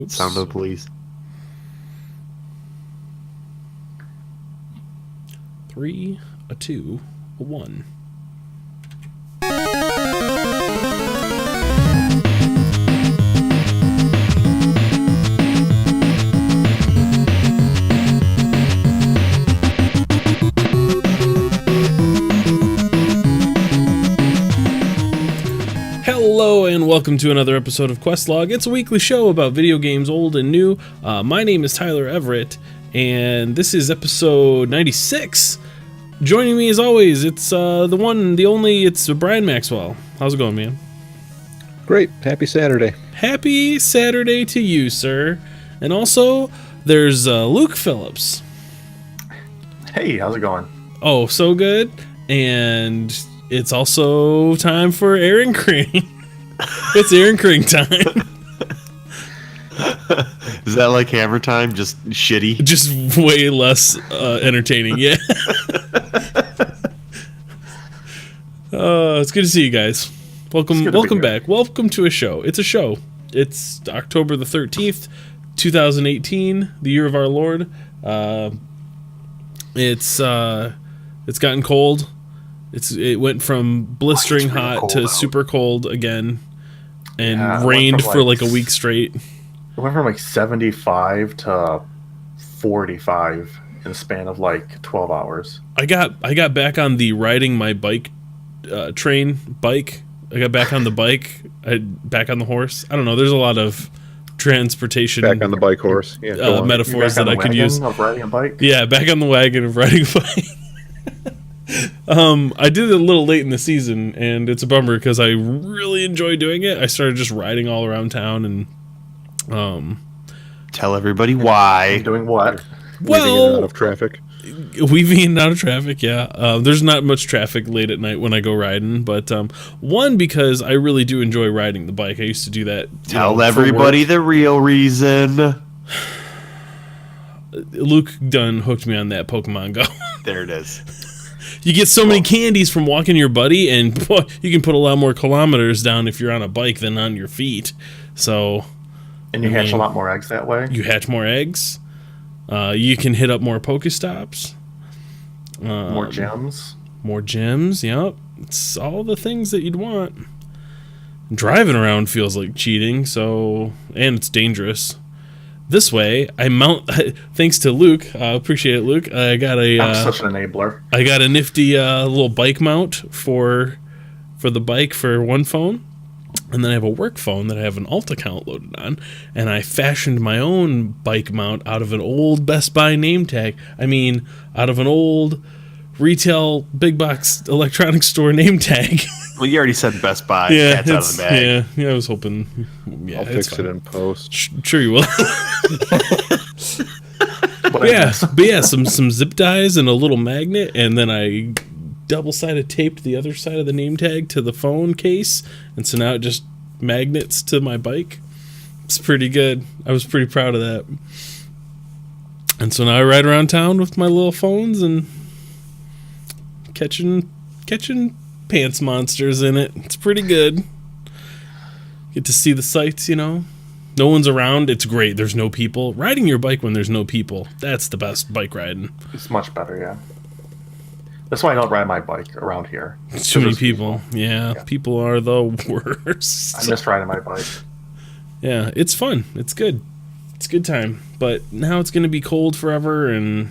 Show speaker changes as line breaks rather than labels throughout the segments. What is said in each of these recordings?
Oops.
Sound of the police.
3, a 2, a 1. Hello and welcome to another episode of Questlog. It's a weekly show about video games old and new. My name is Tyler Everett, and this is episode 96. Joining me as always, it's the one, the only, it's Brian Maxwell. How's it going, man?
Great. Happy Saturday.
Happy Saturday to you, sir. And also, there's Luke Phillips.
Hey, how's it going?
Oh, so good. And it's also time for Aaron Kring. It's Aaron Kring time.
Is that like Hammer Time? Just shitty?
Just way less entertaining, yeah. It's good to see you guys. Welcome back. Welcome to a show. It's a show. It's October the 13th, 2018, the year of our Lord. It's gotten cold. It went from blistering
really
hot
cold
to
out.
super cold again, and
Yeah, it went
rained
from,
for
like,
like a week straight.
It went from like 75 to 45 in the span of like 12 hours.
I got back on the riding my bike train bike. I got back on the bike. Back on the horse. I don't know. There's a lot of transportation
Back on the bike horse. Yeah. go on.
metaphors
You're
that
back
I
on
could
the
use.
wagon of riding a bike?
Yeah, back on the wagon of riding a bike. I did it a little late in the season, and it's a bummer because I really enjoy doing it. I started just riding all around town, and
Tell everybody why.
Doing what?
Weaving in and out of traffic.
weaving in and out of traffic. Yeah, there's not much traffic late at night when I go riding, but one, because I really do enjoy riding the bike. I used to do that.
Tell
for
everybody
work.
the real reason.
Luke Dunn hooked me on that Pokemon Go.
There it is.
You get so many candies from walking your buddy, and boy, you can put a lot more kilometers down if you're on a bike than on your feet. So
And you hatch a lot more eggs that way?
you hatch more eggs. You can hit up more Pokestops.
More gems?
More gyms. Yep. It's all the things that you'd want. Driving around feels like cheating, and it's dangerous. This way, I mount. Thanks to Luke, appreciate it, Luke. I got
I'm such an enabler.
I got a nifty little bike mount for the bike for one phone, and then I have a work phone that I have an alt account loaded on, and I fashioned my own bike mount out of an old Best Buy name tag. I mean, out of an old retail big box electronics store name tag.
Well, you already said Best Buy.
Yeah,
Cat's out of the bag.
yeah. I was hoping. Yeah,
I'll
it's
fix
fine.
it in post.
Sure you will.
But
But yeah, some zip ties and a little magnet, and then I double-sided taped the other side of the name tag to the phone case, and so now it just magnets to my bike. It's pretty good. I was pretty proud of that. And so now I ride around town with my little phones and catching pants monsters in it. It's pretty good. Get to see the sights, No one's around. It's great. There's no people. Riding your bike when there's no people, that's the best bike riding.
It's much better, yeah. That's why I don't ride my bike around here.
Too many
There's
people. Yeah,
Yeah.
people are the worst.
I miss riding my bike.
Yeah, it's fun. It's good. It's a good time. But now it's going to be cold forever, and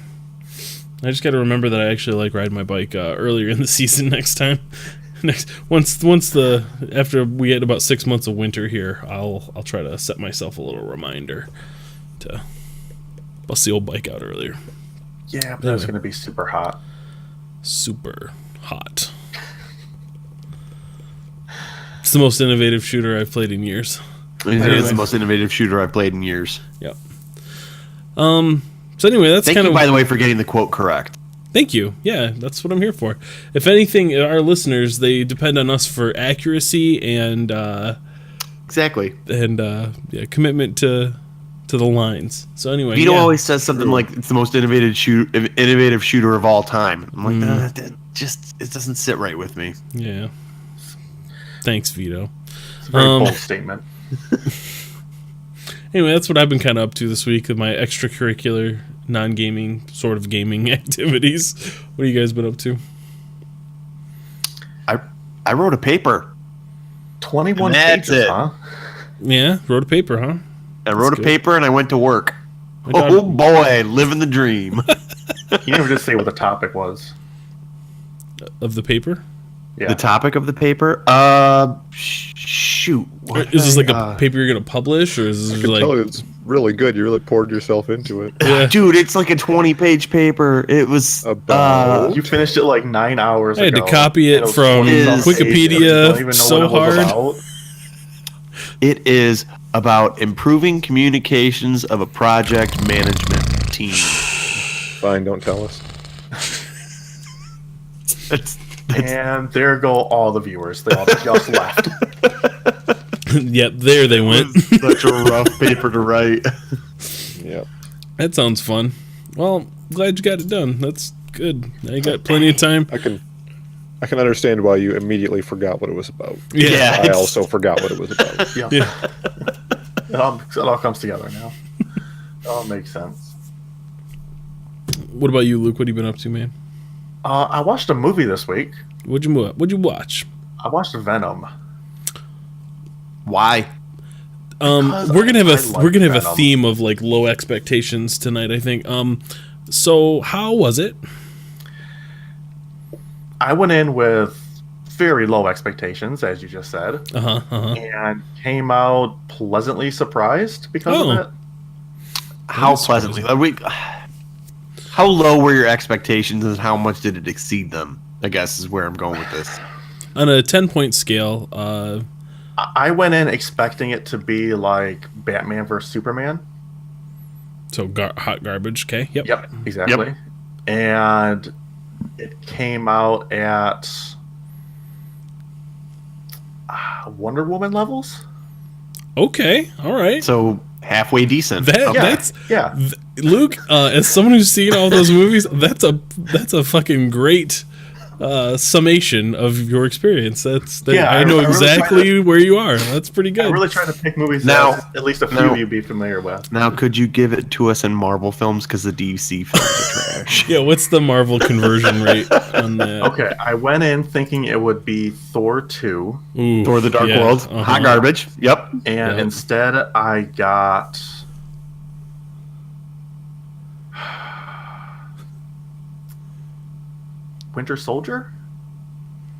I just got to remember that I actually like riding my bike earlier in the season next time. After we get about 6 months of winter here, I'll try to set myself a little reminder to bust the old bike out earlier.
Yeah, but it's going to be super hot.
Super hot. It's the most innovative shooter I've played in years.
It is the most innovative shooter I've played in years.
Yep. So anyway, that's
Thank
kind
you,
of.
by the way, for getting the quote correct.
Thank you. Yeah, that's what I'm here for. If anything, our listeners, they depend on us for accuracy and
Exactly.
commitment to the lines. So anyway,
Vito
yeah.
always says something like it's the most innovative shooter of all time. I'm like, nah, that it doesn't sit right with me.
Yeah. Thanks, Vito.
It's a very bold statement.
Anyway, that's what I've been kind of up to this week with my extracurricular, non-gaming, sort of gaming activities. What have you guys been up to?
I wrote a paper.
21
That's
pages,
it.
huh?
Yeah, wrote a paper, huh?
I wrote a
good.
paper and I went to work.
My daughter-
Oh boy, living the dream.
You never just say what the topic was.
Of the paper?
Yeah.
The topic of the paper? Shoot. What
Is this
did
like
I,
a paper you're going to publish, or is
I
this
can
like...
tell it's really good. You really poured yourself into it.
Yeah.
Dude, it's like a 20-page paper. It was
About-
You finished it like 9 hours
I had
ago.
to copy it
and was
from
20-some pages.
Wikipedia
You don't even know
so
what it was
hard.
about.
it is about improving communications of a project management team.
Fine, don't tell us.
That's
And there go all the viewers. They all just left.
Yep, there they went.
such a rough paper to write.
Yep.
That sounds fun. Well, glad you got it done. That's good. Now you got plenty of time.
I can understand why you immediately forgot what it was about.
Yeah.
I also forgot what it was about.
Yeah.
Yeah.
It all comes together now. It all makes sense.
What about you, Luke? What have you been up to, man?
I watched a movie this week.
What'd you watch?
I watched Venom.
Why?
Because
We're gonna have
I
a
like
we're gonna have a
Venom.
theme of like low expectations tonight, I think. So how was it?
I went in with very low expectations, as you just said, and came out pleasantly surprised because
Oh.
of it.
How
That's
pleasantly? How low were your expectations and how much did it exceed them? I guess is where I'm going with this.
On a 10-point scale,
I went in expecting it to be like Batman vs Superman.
so hot garbage. Okay. Yep.
Yep, exactly. And it came out at Wonder Woman levels.
Okay. All right.
So halfway decent.
That
Yeah,
that's
yeah.
Luke. As someone who's seen all those movies, that's a fucking great summation of your experience.
Yeah,
I know
I really
exactly where you are. That's pretty good.
I'm really trying to pick movies
Now-
that at least a few
now-
of you be familiar with.
Now, could you give it to us in Marvel films because the DC films are trash?
Yeah. What's the Marvel conversion rate on that?
Okay, I went in thinking it would be Thor 2,
Ooh,
Thor: The Dark
yeah,
World,
uh-huh.
hot garbage. Yep.
and
Yep.
instead I got Winter Soldier?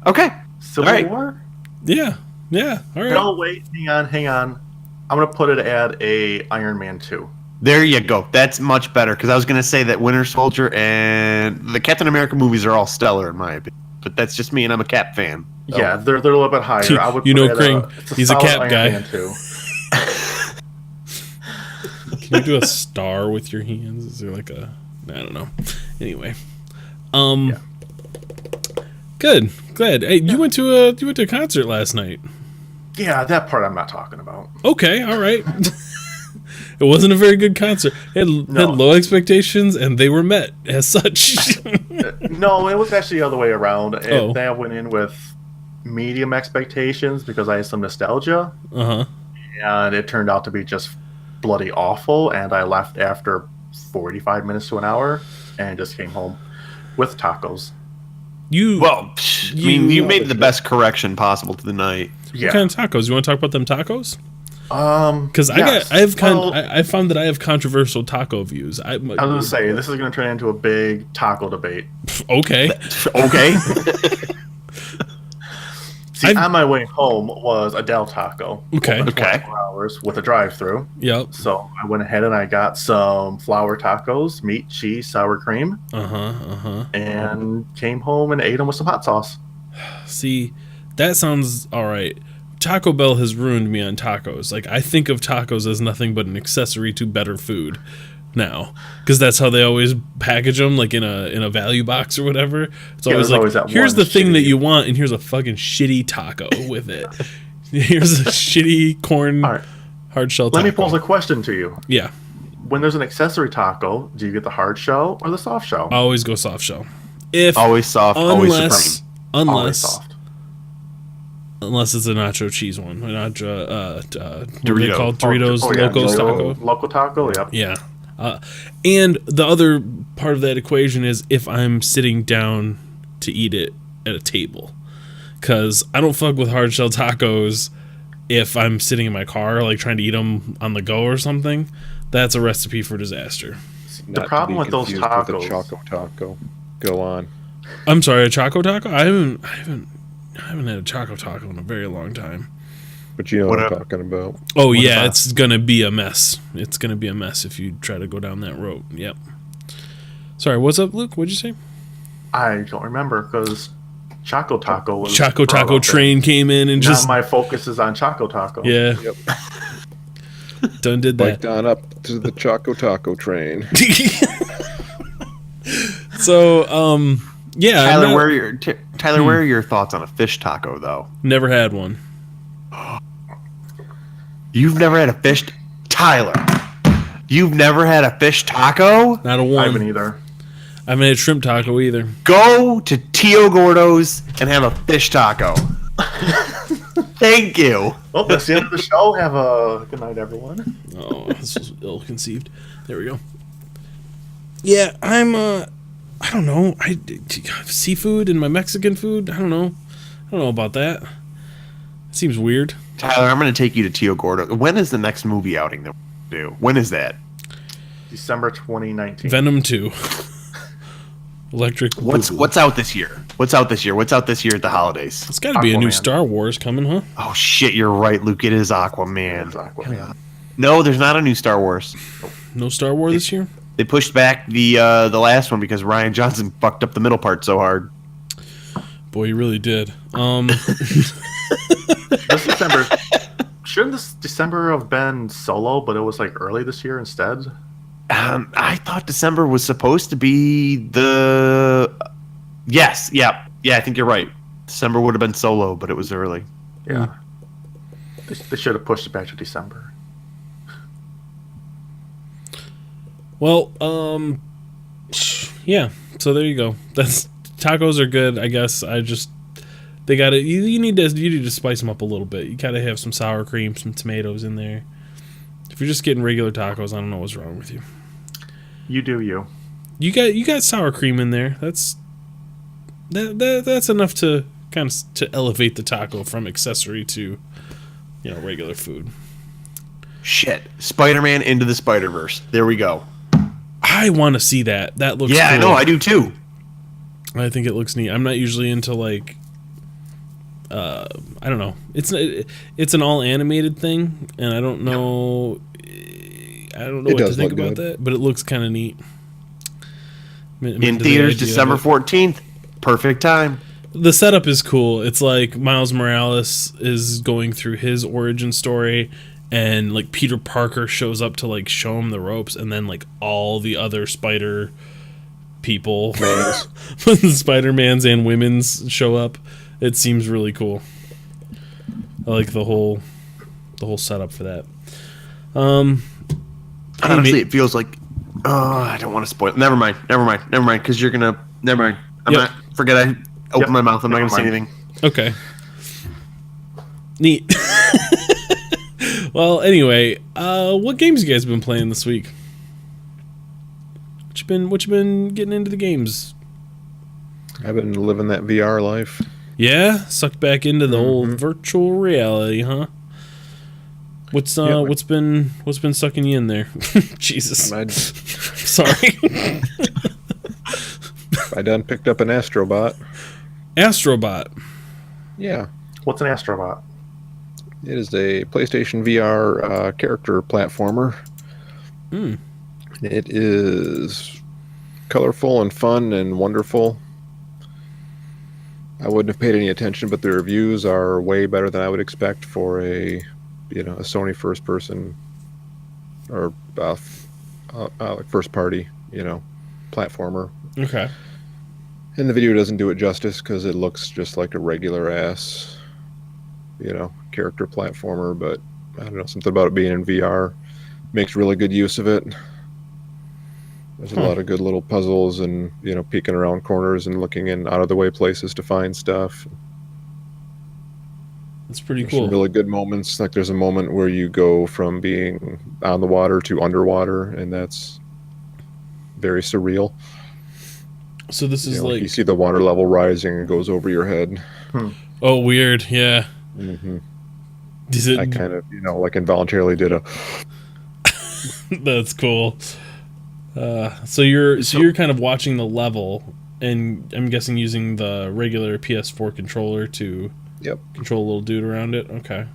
Okay.
Civil
All right.
War?
Yeah. Yeah. All right.
No, wait, hang on. I'm gonna put it at a Iron Man 2.
There you go. That's much better because I was going to say that Winter Soldier and the Captain America movies are all stellar in my opinion. But that's just me, and I'm a Cap fan. So-
Yeah, they're a little bit higher. I would
You
put
know,
it at
Kring,
it's
he's a
solid
Cap
Iron
guy.
Man 2.
Can you do a star with your hands? Is there like a? I don't know. Anyway, good. Glad. Hey, you went to a concert last night.
Yeah, that part I'm not talking about.
Okay. All right. It wasn't a very good concert. It had low expectations, and they were met as such.
No, it was actually the other way around.
Oh.
I went in with medium expectations because I had some nostalgia, and it turned out to be just bloody awful. And I left after 45 minutes to an hour, and just came home with tacos.
You
Well, I mean, you made the best correction possible to the night.
what
Yeah.
kind of tacos? You want to talk about them tacos? Because
Yes.
I found that I have controversial taco views.
I was gonna say this is gonna turn into a big taco debate.
Okay.
Okay.
See, on my way home was a Del Taco.
Okay.
Open
Okay.
24 hours with a drive-through.
Yep.
So I went ahead and I got some flour tacos, meat, cheese, sour cream, and came home and ate them with some hot sauce.
See, that sounds all right. Taco Bell has ruined me on tacos. Like, I think of tacos as nothing but an accessory to better food now, because that's how they always package them, like in a value box or whatever. It's
Yeah,
always
there's
like,
always that
here's
one
the thing that
shitty-
you want, and here's a fucking shitty taco with it. Here's a shitty corn
All right.
hard shell taco.
Let me pose a question to you.
Yeah,
When there's an accessory taco, do you get the hard shell or the soft shell?
I always go soft shell. If
Always soft, always supreme.
Always
unless
soft.
unless it's a nacho cheese one. Nacho, what are they
Dorito.
called? Doritos Locos Taco.
Loco Taco, yep.
Yeah. And the other part of that equation is if I'm sitting down to eat it at a table. Because I don't fuck with hard shell tacos if I'm sitting in my car, like trying to eat them on the go or something. That's a recipe for disaster.
Not
problem
to be
with those
confused with
tacos-
a Choco Taco. Go on.
I'm sorry, a Choco Taco? I haven't had a Choco Taco in a very long time.
But you know what I'm
Whatever.
talking about.
Oh,
is
yeah,
that?
it's going to be a mess. It's going to be a mess if you try to go down that road. Yep. Sorry, what's up, Luke? What'd you say?
I don't remember because Choco Taco was
Choco
for a
Taco
little bit.
Train came in and
Now
just...
my focus is on Choco Taco.
Yeah,
Yep.
done did that.
Biked on up to the Choco Taco train.
So, yeah. I'm
Tyler,
not-
where are your thoughts on a fish taco, though?
never had one.
You've never had a fish... Tyler, you've never had a fish taco?
Not a
I haven't
one.
either.
I haven't had shrimp taco either.
Go to Tio Gordo's and have a fish taco. Thank you.
Well, that's the end of the show. Have a good night, everyone.
Oh, this was ill-conceived. There we go. Yeah, I'm, I don't know. Seafood and my Mexican food? I don't know about that. It seems weird.
Tyler, I'm going to take you to Tio Gordo. When is the next movie outing that we do? When is that?
December 2019.
Venom 2. Electric Boogaloo.
What's out this year? What's out this year at the holidays?
It's got to be a new
Aquaman.
Star Wars coming, huh?
Oh shit, you're right, Luke. It is Aquaman.
It's Aquaman.
No, there's not a new Star Wars.
No Star Wars this year?
They pushed back the last one because Ryan Johnson fucked up the middle part so hard.
Boy, you really did.
This December. Shouldn't this December have been Solo, but it was like early this year instead?
I thought December was supposed to be the. Yes, yeah, I think you're right. December would have been Solo, but it was early.
Yeah. They should have pushed it back to December.
Well, yeah. So there you go. Tacos are good, I guess. They got it. You need to spice them up a little bit. You gotta have some sour cream, some tomatoes in there. If you're just getting regular tacos, I don't know what's wrong with you.
You do you.
You got sour cream in there. That's enough to kind of to elevate the taco from accessory to, regular food.
Shit, Spider-Man Into the Spider-Verse. There we go.
I want to see that. That looks
Yeah,
cool.
I know. I do too.
I think it looks neat. I'm not usually into like I don't know. It's an all animated thing, and I don't know what to think about that, but it looks kind of neat.
In theaters, December 14th. Perfect time.
The setup is cool. It's like Miles Morales is going through his origin story, and like Peter Parker shows up to like show him the ropes, and then like all the other Spider people, Spider-Mans and women's show up. It seems really cool. I like the whole setup for that.
Honestly, it feels like. Oh, I don't want to spoil. Never mind. Because you're gonna. Never mind. Forget I opened my mouth. I'm not gonna say anything.
Okay. Neat. Well, anyway, what games you guys been playing this week? What you been getting into the games?
I've been living that VR life.
Yeah, sucked back into the old virtual reality, huh? What's been sucking you in there? Jesus. Sorry.
I done picked up an Astrobot.
Astrobot.
Yeah.
What's an Astrobot?
It is a PlayStation VR character platformer. It is colorful and fun and wonderful. I wouldn't have paid any attention, but the reviews are way better than I would expect for a Sony first person or first party, platformer.
Okay.
And the video doesn't do it justice because it looks just like a regular ass, character platformer. But I don't know, something about it being in VR makes really good use of it. There's a lot of good little puzzles and, peeking around corners and looking in out of the way places to find stuff.
That's pretty
There's
cool.
some really good moments. Like there's a moment where you go from being on the water to underwater, and that's very surreal.
So this is
You see the water level rising and goes over your head.
Oh, weird. Yeah.
Hmm.
Is it?
I kind of, like involuntarily did a.
That's cool. So you're kind of watching the level, and I'm guessing using the regular PS4 controller to control a little dude around it. Okay.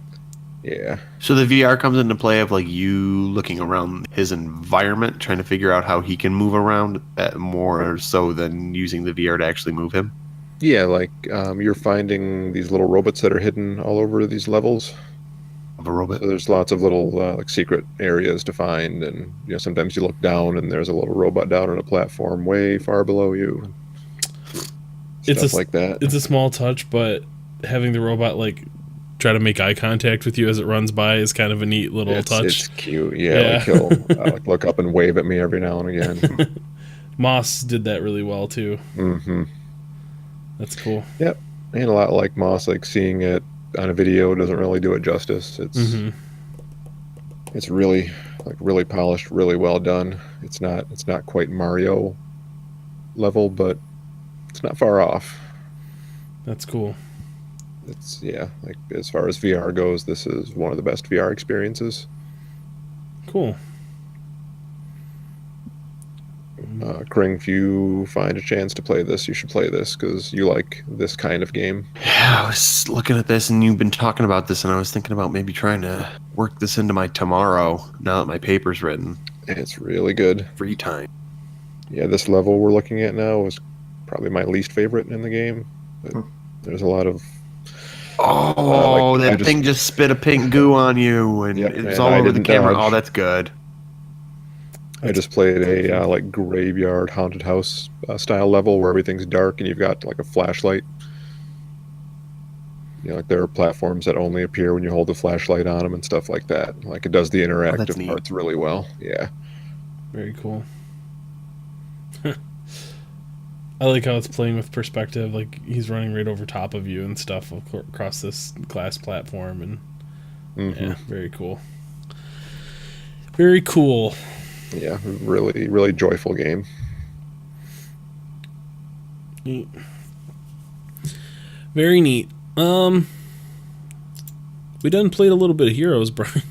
Yeah.
So the VR comes into play of like you looking around his environment, trying to figure out how he can move around more so than using the VR to actually move him.
Yeah, like you're finding these little robots that are hidden all over these levels.
Of a robot.
So there's lots of little like secret areas to find, and sometimes you look down and there's a little robot down on a platform way far below you. Stuff like that.
It's a small touch, but having the robot like try to make eye contact with you as it runs by is kind of a neat little touch.
It's cute. Yeah. Like he'll like look up and wave at me every now and again.
Moss did that really well too.
Mm-hmm.
That's cool.
Yep. And a lot like Moss, like seeing it on a video doesn't really do it justice. It's really really polished, really well done. It's not quite Mario level, but it's not far off.
That's cool.
It's like as far as VR goes, this is one of the best VR experiences.
Cool.
Kring, if you find a chance to play this, you should play this because you like this kind of game.
Yeah, I was looking at this and you've been talking about this, and I was thinking about maybe trying to work this into my tomorrow now that my paper's written.
It's really good.
Free time.
Yeah, this level we're looking at now is probably my least favorite in the game. But there's a lot of
that thing just spit a pink goo on you, and it's all over the camera. Dodge. Oh, that's good.
I just played a like graveyard haunted house style level where everything's dark and you've got like a flashlight. Like there are platforms that only appear when you hold the flashlight on them and stuff like that. Like it does the interactive parts really well. Yeah.
Very cool. I like how it's playing with perspective, like he's running right over top of you and stuff across this glass platform, and yeah, very cool. Very cool.
Yeah, really, really joyful game.
Neat. Very neat. We done played a little bit of Heroes, Brian.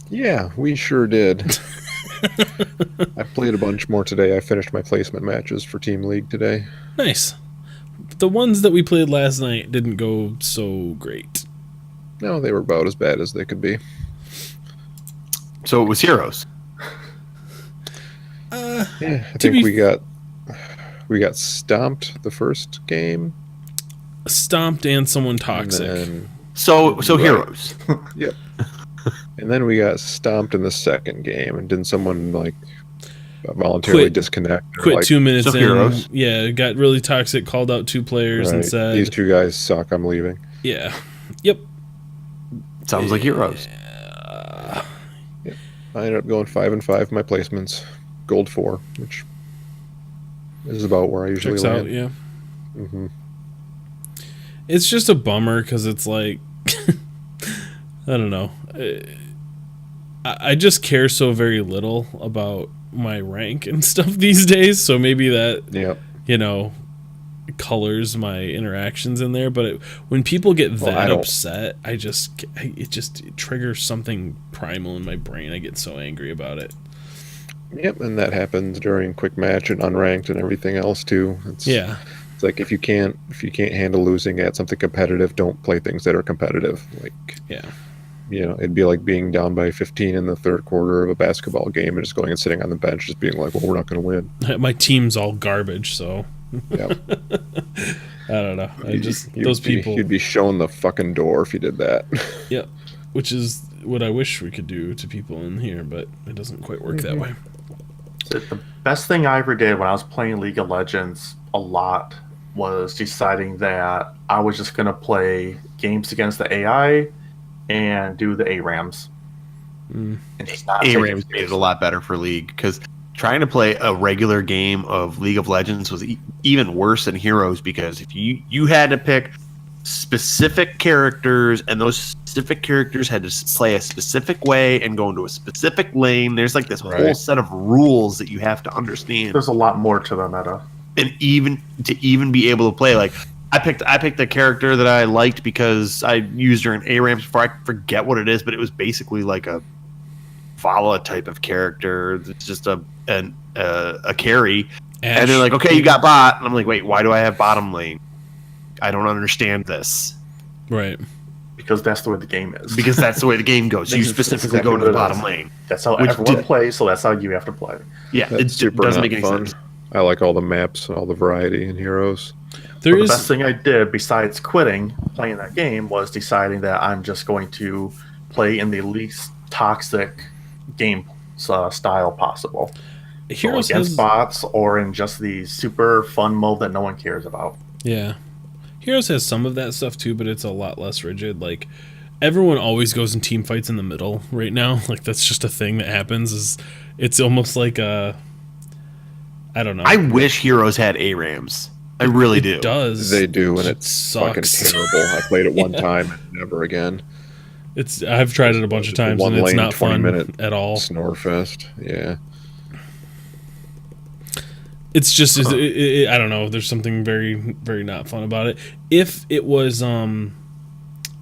Yeah, we sure did. I played a bunch more today. I finished my placement matches for Team League today.
Nice. The ones that we played last night didn't go so great.
No, they were about as bad as they could be.
So it was Heroes.
Yeah, I think we got stomped the first game.
Stomped and someone toxic.
And
then, so Heroes.
Yep. And then we got stomped in the second game, and didn't someone like voluntarily disconnect?
Quit 2 minutes in.
Heroes.
Yeah, got really toxic. Called out 2 players and said,
"These 2 guys suck. I'm leaving."
Yeah. Yep.
Sounds like Heroes.
Yep. I ended up going 5-5 in my placements, gold 4, which is about where I usually
Checks
land.
out, yeah.
Mm-hmm.
It's just a bummer because it's like, I don't know. I just care so very little about my rank and stuff these days, so maybe that, colors my interactions in there. But when people get that upset, it triggers something primal in my brain. I get so angry about it.
Yep, and that happens during quick match and unranked and everything else too. It's like if you can't handle losing at something competitive, don't play things that are competitive. Like it'd be like being down by 15 in the third quarter of a basketball game and just going and sitting on the bench, just being like, "Well, we're not going to win."
My team's all garbage, so
yep.
I don't know. Those people.
You'd be shown the fucking door if you did that.
Yep, which is what I wish we could do to people in here, but it doesn't quite work that way.
So the best thing I ever did when I was playing League of Legends a lot was deciding that I was just going to play games against the AI and do the ARAMs.
And ARAMs made it a lot better for League, because trying to play a regular game of League of Legends was even worse than Heroes, because if you had to pick specific characters, and those specific characters had to play a specific way and go into a specific lane. There's like this whole set of rules that you have to understand.
There's a lot more to the meta.
And even be able to play, like I picked a character that I liked because I used her in ARAMs before. I forget what it is, but it was basically like a Vala type of character. It's just a carry. Ash. And they're like, okay, you got bot. And I'm like, wait, why do I have bottom lane? I don't understand this.
Right.
Because that's the way the game is.
Because that's the way the game goes. You specifically go to the bottom lane.
That's how everyone plays, so that's how you have to play.
Yeah, it doesn't make any sense.
I like all the maps and all the variety in Heroes.
The best thing I did besides quitting playing that game was deciding that I'm just going to play in the least toxic game style possible.
Heroes
so against bots or in just the super fun mode that no one cares about.
Yeah. Heroes has some of that stuff too, but it's a lot less rigid. Like, everyone always goes in team fights in the middle right now. Like, that's just a thing that happens. It's almost like a... I don't know.
I wish Heroes had ARAMs. I really do.
It does.
They do, and it's fucking terrible. I played it one time and never again.
I've tried it a bunch of times, and it's not fun at all.
Snore fest, yeah.
It's just, I don't know. There's something very, very not fun about it. If it was, I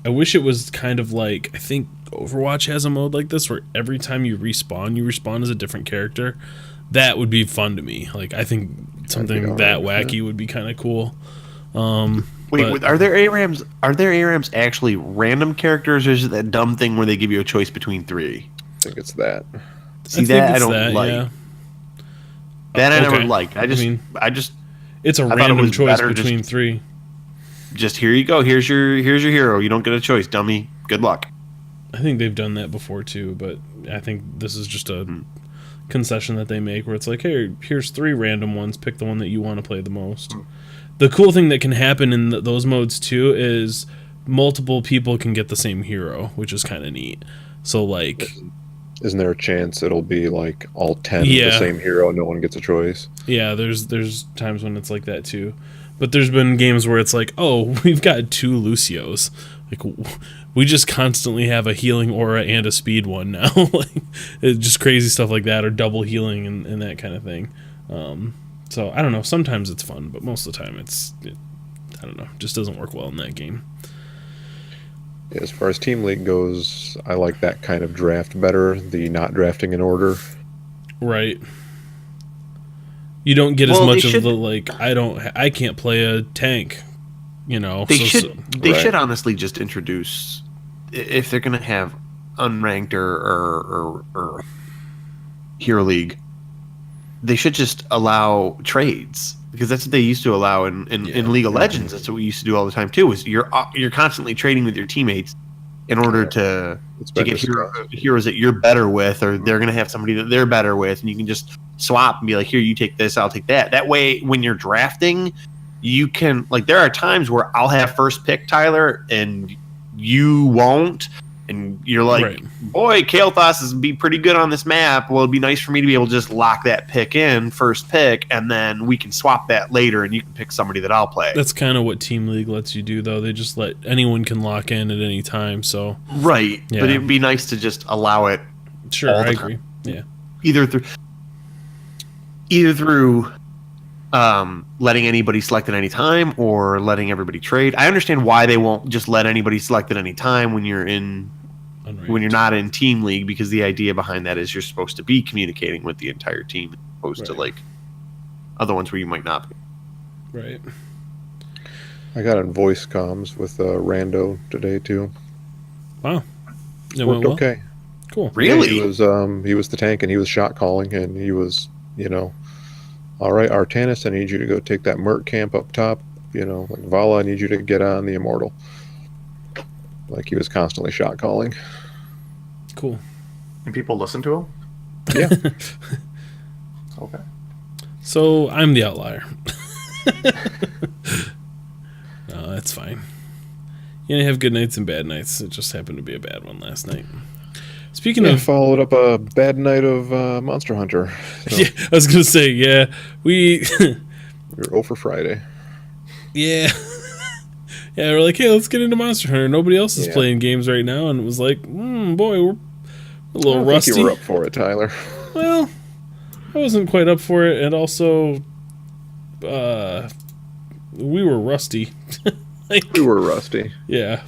wish it was kind of like, I think Overwatch has a mode like this where every time you respawn as a different character. That would be fun to me. Like, I think something that wacky would be kind of cool.
Wait, are there ARAMs? Are there ARAMs actually random characters, or is it that dumb thing where they give you a choice between 3?
I think it's that.
See, that I don't like. Yeah. That I never liked. I just.
It's a random choice between 3.
Just here you go. Here's your hero. You don't get a choice, dummy. Good luck.
I think they've done that before too, but I think this is just a concession that they make where it's like, hey, here's 3 random ones. Pick the one that you want to play the most. The cool thing that can happen in those modes too is multiple people can get the same hero, which is kind of neat. So like,
isn't there a chance it'll be like all 10 of the same hero and no one gets a choice?
Yeah, there's times when it's like that too. But there's been games where it's like, oh, we've got 2 Lucios. Like, we just constantly have a healing aura and a speed one now. Like, it's just crazy stuff like that, or double healing and that kind of thing. So I don't know. Sometimes it's fun, but most of the time I don't know. Just doesn't work well in that game.
Yeah, as far as Team League goes, I like that kind of draft better. The not drafting in order.
Right. You don't get as much of the like. I can't play a tank. You know,
they should honestly just introduce, if they're gonna have unranked or Hero League, they should just allow trades, because that's what they used to allow in League of Legends. That's what we used to do all the time too. Was you're constantly trading with your teammates in order to get heroes that you're better with, or they're gonna have somebody that they're better with, and you can just swap and be like, here, you take this, I'll take that. That way, when you're drafting, you can, like, there are times where I'll have first pick, Tyler, and you won't, and you're like, boy, Kael'Thas is be pretty good on this map. Well, it'd be nice for me to be able to just lock that pick in, first pick, and then we can swap that later, and you can pick somebody that I'll play.
That's kind of what Team League lets you do, though. They just let anyone can lock in at any time. So
right, yeah. But it'd be nice to just allow it.
Sure, I agree. Yeah,
either through letting anybody select at any time, or letting everybody trade. I understand why they won't just let anybody select at any time when you're not in Team League, because the idea behind that is you're supposed to be communicating with the entire team, as opposed to like other ones where you might not be.
Right.
I got on voice comms with Rando today too.
Wow.
It worked well? Okay.
Cool.
Really?
Yeah, he was the tank, and he was shot calling, and he was, all right, Artanis, I need you to go take that Merc camp up top. Like Vala, I need you to get on the Immortal. Like, he was constantly shot calling.
Cool.
And people listen to him?
Yeah.
Okay.
So I'm the outlier. No, that's fine. You have good nights and bad nights. It just happened to be a bad one last night. Speaking of,
followed up a bad night of Monster Hunter. So.
Yeah, I was gonna say, we
were 0 for Friday.
Yeah, Yeah, we're like, hey, let's get into Monster Hunter. Nobody else is
Yeah.
playing games right now, and it was like, boy, we're a
I
little
don't
rusty.
think you were up for it, Tyler.
Well, I wasn't quite up for it, and also, we were rusty. Like,
We were rusty.
yeah.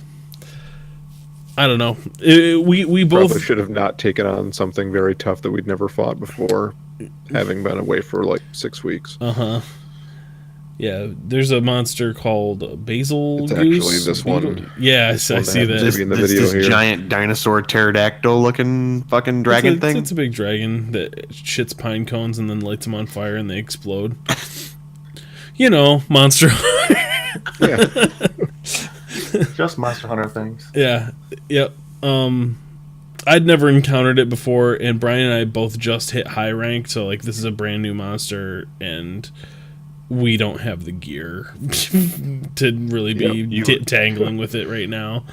I don't know. We both
Probably should have not taken on something very tough that we'd never fought before, having been away for like 6 weeks.
Yeah, there's a monster called Basil
It's
Goose.
actually this one.
Yeah, I see
that
that.
happens in the video
this
here.
giant dinosaur pterodactyl looking fucking dragon thing.
It's a big dragon that shits pine cones and then lights them on fire and they explode. You know, Monster
Yeah.
Just Monster Hunter things.
Yeah. Yep. I'd never encountered it before, and Brian and I both just hit high rank, so like this is a brand new monster, and we don't have the gear to really be tangling with it right now.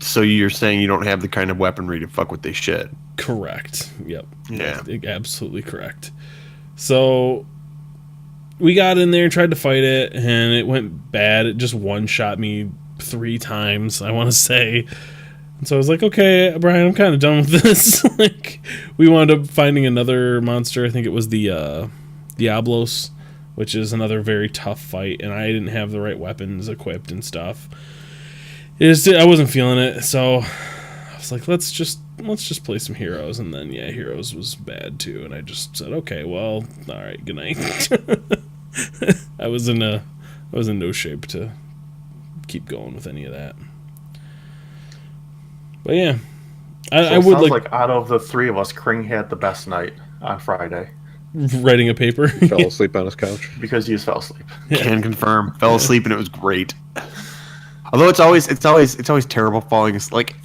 So you're saying you don't have the kind of weaponry to fuck with this shit?
Correct. Yep.
Yeah.
Absolutely correct. So we got in there and tried to fight it, and it went bad. It just one-shot me 3 times, I want to say. And so I was like, okay, Brian, I'm kind of done with this. Like, we wound up finding another monster. I think it was the Diablos, which is another very tough fight, and I didn't have the right weapons equipped and stuff. I wasn't feeling it, so I was like, let's just play some Heroes. And then Heroes was bad too, and I just said, okay, well, all right, good night. I was in no shape to keep going with any of that. But yeah, I would
like out of the 3 of us, Kring had the best night on Friday
writing a paper.
Fell asleep on his couch.
because you just fell asleep.
Can confirm. Fell asleep and it was great. Although it's always terrible falling asleep. Like,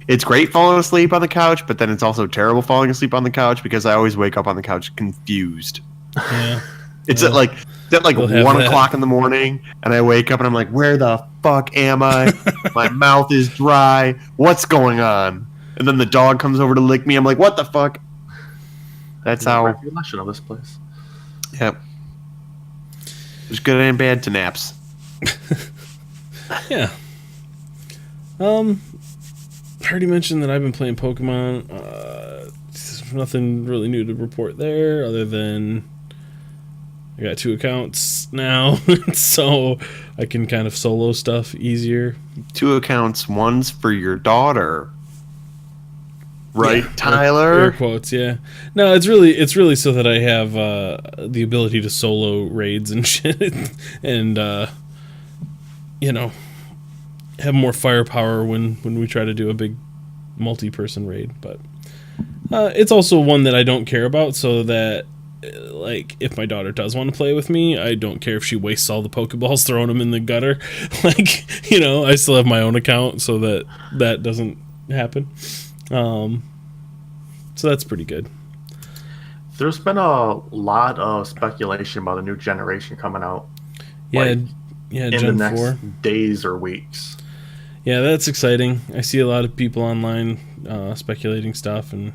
it's great falling asleep on the couch, but then it's also terrible falling asleep on the couch because I always wake up on the couch confused.
Yeah.
It's at like
You'll have
1
that.
o'clock in the morning, and I wake up and I'm like, where the fuck am I? My mouth is dry. What's going on? And then the dog comes over to lick me. I'm like, what the fuck? That's how.
Regulation of this place.
Yep. There's good and bad to naps.
Yeah. I already mentioned that I've been playing Pokemon. Nothing really new to report there, other than I got 2 accounts now, so I can kind of solo stuff easier.
2 accounts. One's for your daughter, right,
Yeah,
Tyler?
Air quotes, yeah. No, it's really so that I have the ability to solo raids and shit, and have more firepower when we try to do a big multi-person raid. But it's also one that I don't care about, so that like if my daughter does want to play with me, I don't care if she wastes all the Pokeballs throwing them in the gutter. Like, I still have my own account, so that doesn't happen. So that's pretty good.
There's been a lot of speculation about a new generation coming out.
Yeah,
Like,
yeah,
in
Gen
the next
4.
days or weeks.
Yeah, that's exciting. I see a lot of people online speculating stuff, and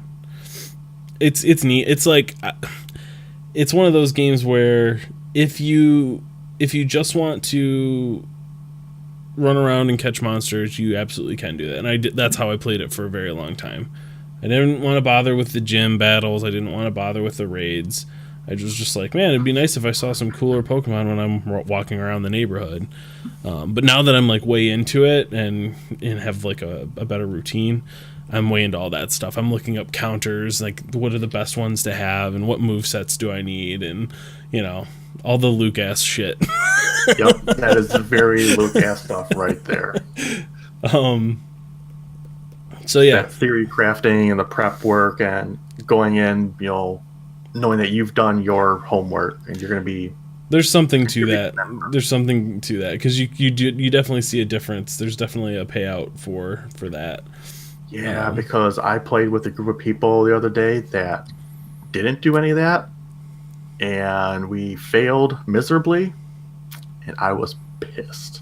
it's neat. It's like it's one of those games where if you just want to run around and catch monsters, you absolutely can do that. And that's how I played it for a very long time. I didn't want to bother with the gym battles. I didn't want to bother with the raids. I was just like, man, it'd be nice if I saw some cooler Pokemon when I'm walking around the neighborhood. But now that I'm like way into it and have like a better routine, I'm way into all that stuff. I'm looking up counters, like what are the best ones to have and what movesets do I need, and all the Luke ass shit.
Yep, that is very Luke-ass stuff right there.
So yeah,
That theory crafting and the prep work and going in, knowing that you've done your homework and you're going to be.
there's something to that. There's something to that because you definitely see a difference. There's definitely a payout for that.
Yeah, because I played with a group of people the other day that didn't do any of that, and we failed miserably, and I was pissed.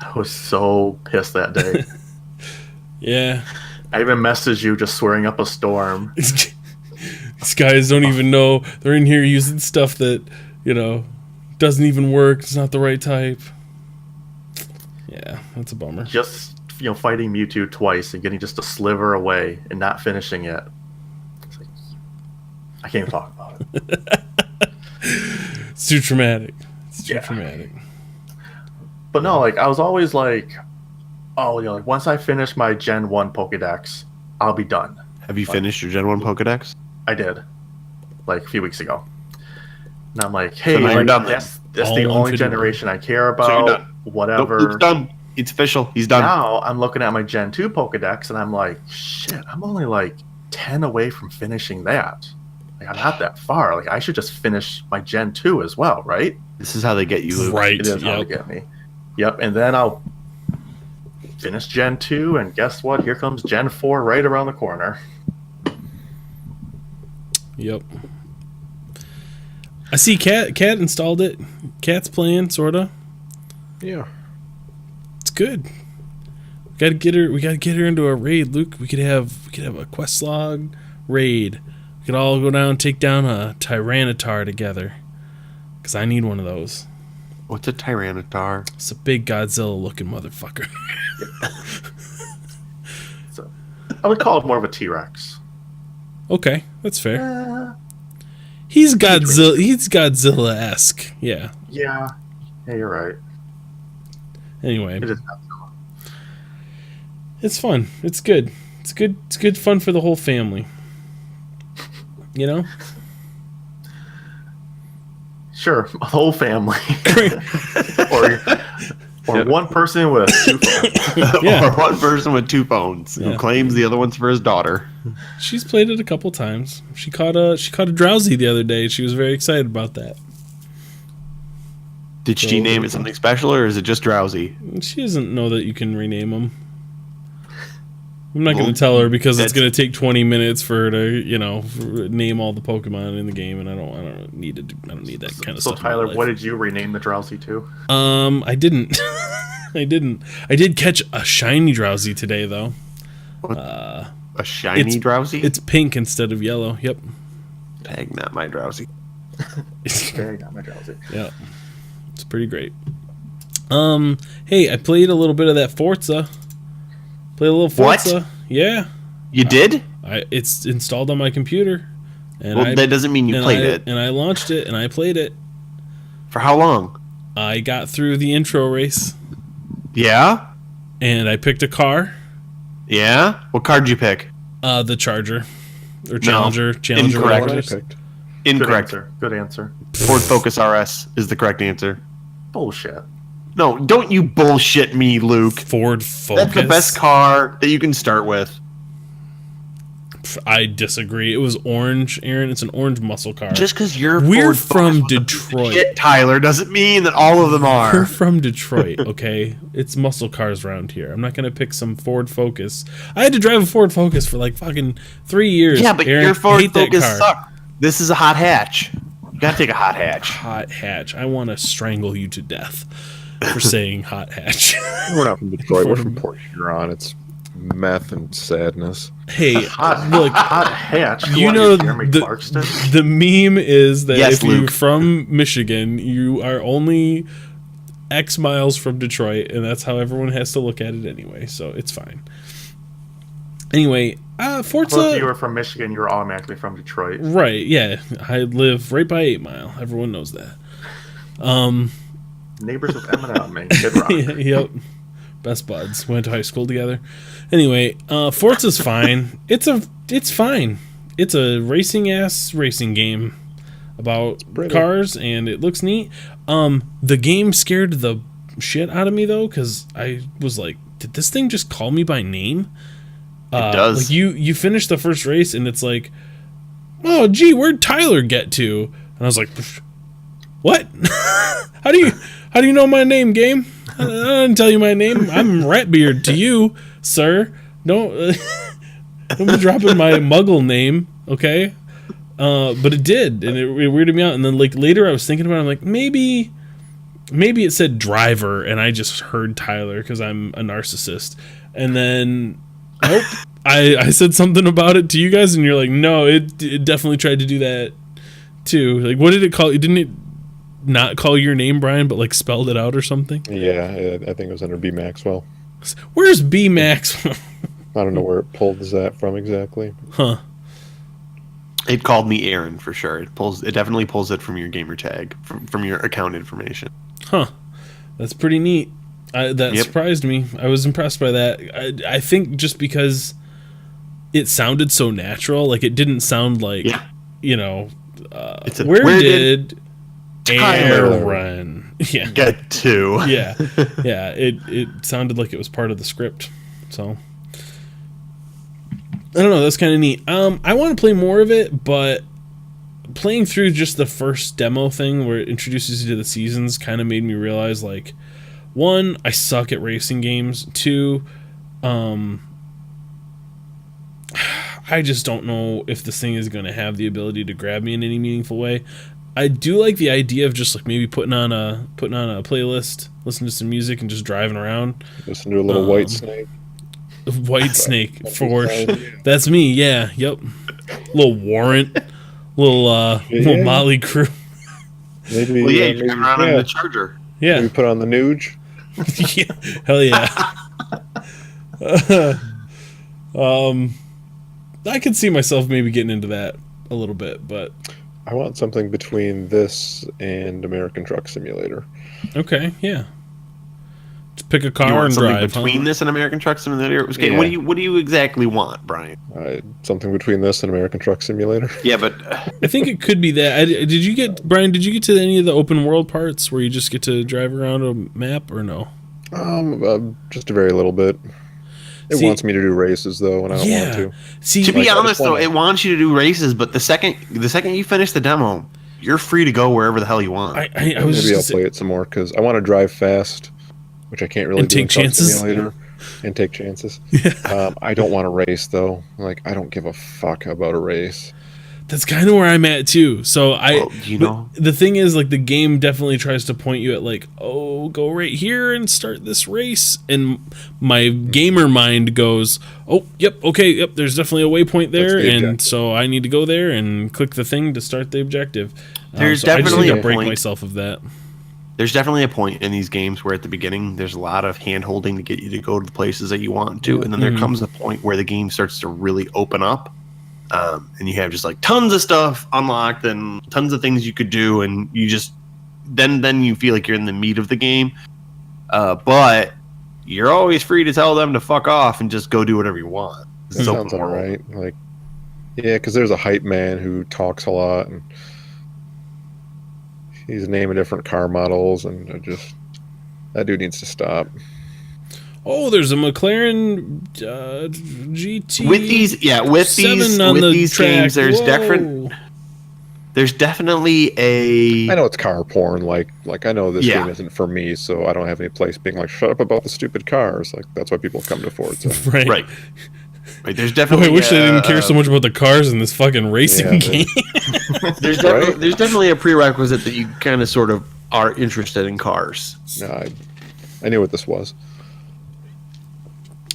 I was so pissed that day.
Yeah.
I even messaged you just swearing up a storm.
These guys don't even know. They're in here using stuff that, doesn't even work. It's not the right type. Yeah, that's a bummer.
Just fighting Mewtwo twice and getting just a sliver away and not finishing it. It's like, I can't even talk about it.
It's too traumatic. It's too traumatic.
But no, like I was always like, oh, like once I finish my Gen 1 Pokedex, I'll be done.
Have you finished your Gen 1 Pokedex?
I did, like a few weeks ago. And I'm like, hey,
So now you're done then.
that's the only generation I care about.
done.
Whatever.
Nope, Luke's done. It's official. He's done.
Now I'm looking at my Gen 2 Pokedex and I'm like, shit, I'm only like 10 away from finishing that. Like, I'm not that far. Like, I should just finish my Gen 2 as well, right?
This is how they get you, Luke.
Right.
It is how to get me. Yep, and then I'll finish Gen 2, and guess what? Here comes Gen 4 right around the corner.
Yep. I see Cat installed it. Cat's playing, sorta.
Yeah.
It's good. We gotta get her into a raid, Luke. We could have a quest log raid. We could all go down and take down a Tyranitar together. Cause I need one of those.
What's a Tyranitar?
It's a big Godzilla looking motherfucker.
So I would call it more of a T-Rex.
Okay, that's fair. He's Godzilla-esque. Yeah.
Yeah, you're right.
Anyway,
It is.
it's fun. It's good. It's good fun for the whole family. You know?
Sure, a whole family. or one person with 2 phones.
Yeah.
Or one person with 2 phones who
Yeah.
claims the other one's for his daughter.
She's played it a couple times. She caught a Drowsy the other day. She was very excited about that.
Did she
So-
name it something special, or is it just Drowsy?
She doesn't know that you can rename them. I'm not going to tell her because it's going to take 20 minutes for her to, name all the Pokemon in the game, and I don't need to. I don't need that kind of
So
stuff. in my
Tyler,
life.
what did you rename the Drowsy to?
I didn't. I didn't. I did catch a shiny Drowsy today, though.
A shiny Drowsy?
It's pink instead of yellow. Yep.
Dang, not my Drowsy.
Very not my Drowsy.
Yeah. It's pretty great. Hey, I played a little bit of that Forza. Played a little Forza.
What?
Yeah.
You did?
It's installed on my computer. And
Well, that doesn't mean you played it.
And I launched it and I played it.
For how long?
I got through the intro race
Yeah?
and I picked a car,
Yeah? What card did you pick?
the Charger or Challenger. Challenger.
Incorrect.
whatever it
I
is.
picked.
Incorrect.
Good answer.
Ford Focus RS is the correct answer.
Bullshit.
No, don't you bullshit me, Luke.
Ford Focus.
That's the best car that you can start with.
I disagree. It was orange, Aaron. It's an orange muscle car.
Just because you're
We're
Ford
from
Focus
Detroit.
shit, Tyler, doesn't mean that all of them
We're
are.
from Detroit, okay? It's muscle cars around here. I'm not going to pick some Ford Focus. I had to drive a Ford Focus for like fucking 3 years.
Yeah, but
Aaron,
your Ford
hate that
Focus
car.
suck. This is a hot hatch. You gotta take a hot hatch.
Hot hatch. I want to strangle you to death for saying hot hatch.
We're not from Detroit. We're from Port Huron. It's meth and sadness.
Hey,
Hot,
look,
hot hatch.
you
What,
know
Jeremy Clarkson?
the meme is that
Yes,
if you're
Luke.
from Michigan, you are only X miles from Detroit, and that's how everyone has to look at it anyway. So it's fine. Anyway, Forza.
Well, if you were from Michigan, you're automatically from Detroit.
Right, yeah. I live right by 8 Mile. Everyone knows that.
Neighbors with Eminem and Kid Rock.
Yep. Best buds. Went to high school together. Anyway, Forza's fine. It's fine. It's a racing game about
pretty.
cars, and it looks neat. The game scared the shit out of me, though, because I was like, did this thing just call me by name?
It does.
Like you finish the first race and it's like, oh gee, where'd Tyler get to? And I was like, what? How do you know my name, game? I didn't tell you my name. I'm Ratbeard to you, sir. Don't be dropping my Muggle name, okay? But it did, and it weirded me out. And then like later, I was thinking about it. I'm like, maybe it said driver, and I just heard Tyler because I'm a narcissist. And then nope, I said something about it to you guys, and you're like, no, it definitely tried to do that too. Like, what did it call? Didn't it? not call your name Brian, but like spelled it out or something?
Yeah, I think it was under B Maxwell.
Where's B Maxwell?
I don't know where it pulled that from exactly.
Huh.
It called me Aaron for sure. It definitely pulls it from your gamer tag, from your account information.
Huh. That's pretty neat. That surprised me. I was impressed by that. I think just because it sounded so natural, like it didn't sound like, where did Aaron
get to?
Yeah. It sounded like it was part of the script. So I don't know. That's kind of neat. I want to play more of it, but playing through just the first demo thing where it introduces you to the seasons kind of made me realize, like, one, I suck at racing games. Two, I just don't know if this thing is going to have the ability to grab me in any meaningful way. I do like the idea of just like maybe putting on a playlist, listening to some music, and just driving around.
Listen to a little White Snake.
White Snake for that's me. Yeah. Yep. Little Warrant. Little Motley Crue.
Maybe.
Well, yeah, you're driving around in the Charger.
Yeah.
Maybe put on the Nuge.
Yeah. Hell yeah. I could see myself maybe getting into that a little bit, but
I want something between this and American Truck Simulator.
Okay, yeah. Just pick a car
you want
and
something
drive.
Between this and American Truck Simulator? Okay,
Yeah.
what do you exactly want, Brian?
Something between this and American Truck Simulator.
Yeah, but
I think it could be that. Brian, did you get to any of the open world parts where you just get to drive around a map or no?
Just a very little bit. It wants me to do races though, when I don't want to.
See,
to be honest though, it wants you to do races, but the second you finish the demo, you're free to go wherever the hell you want.
I was
Maybe I'll play it some more because I want to drive fast, which I can't really do
take
in Truck
chances.
Simulator, and take chances. I don't want to race though. Like, I don't give a fuck about a race.
That's kind of where I'm at too. So
the
thing is, like, the game definitely tries to point you at like, oh, go right here and start this race, and my gamer mind goes, oh, yep, okay, yep, there's definitely a waypoint there, and so I need to go there and click the thing to start the objective.
There's
definitely
definitely
I just need to
a
break
point.
myself of that.
There's definitely a point in these games where at the beginning there's a lot of hand holding to get you to go to the places that you want to, and then there comes a point where the game starts to really open up. And you have just like tons of stuff unlocked and tons of things you could do, and you just then you feel like you're in the meat of the game. But you're always free to tell them to fuck off and just go do whatever you want.
That sounds all right. Like, yeah, because there's a hype man who talks a lot, and he's naming different car models, and that dude needs to stop.
Oh, there's a McLaren GT.
With these games, there's definitely a.
I know it's car porn. Like I know this game isn't for me, so I don't have any place being like, shut up about the stupid cars. Like, that's why people come to Forza.
Right.
There's definitely.
I wish they didn't care so much about the cars in this fucking racing game.
There's definitely a prerequisite that you kind of sort of are interested in cars.
No, I knew what this was.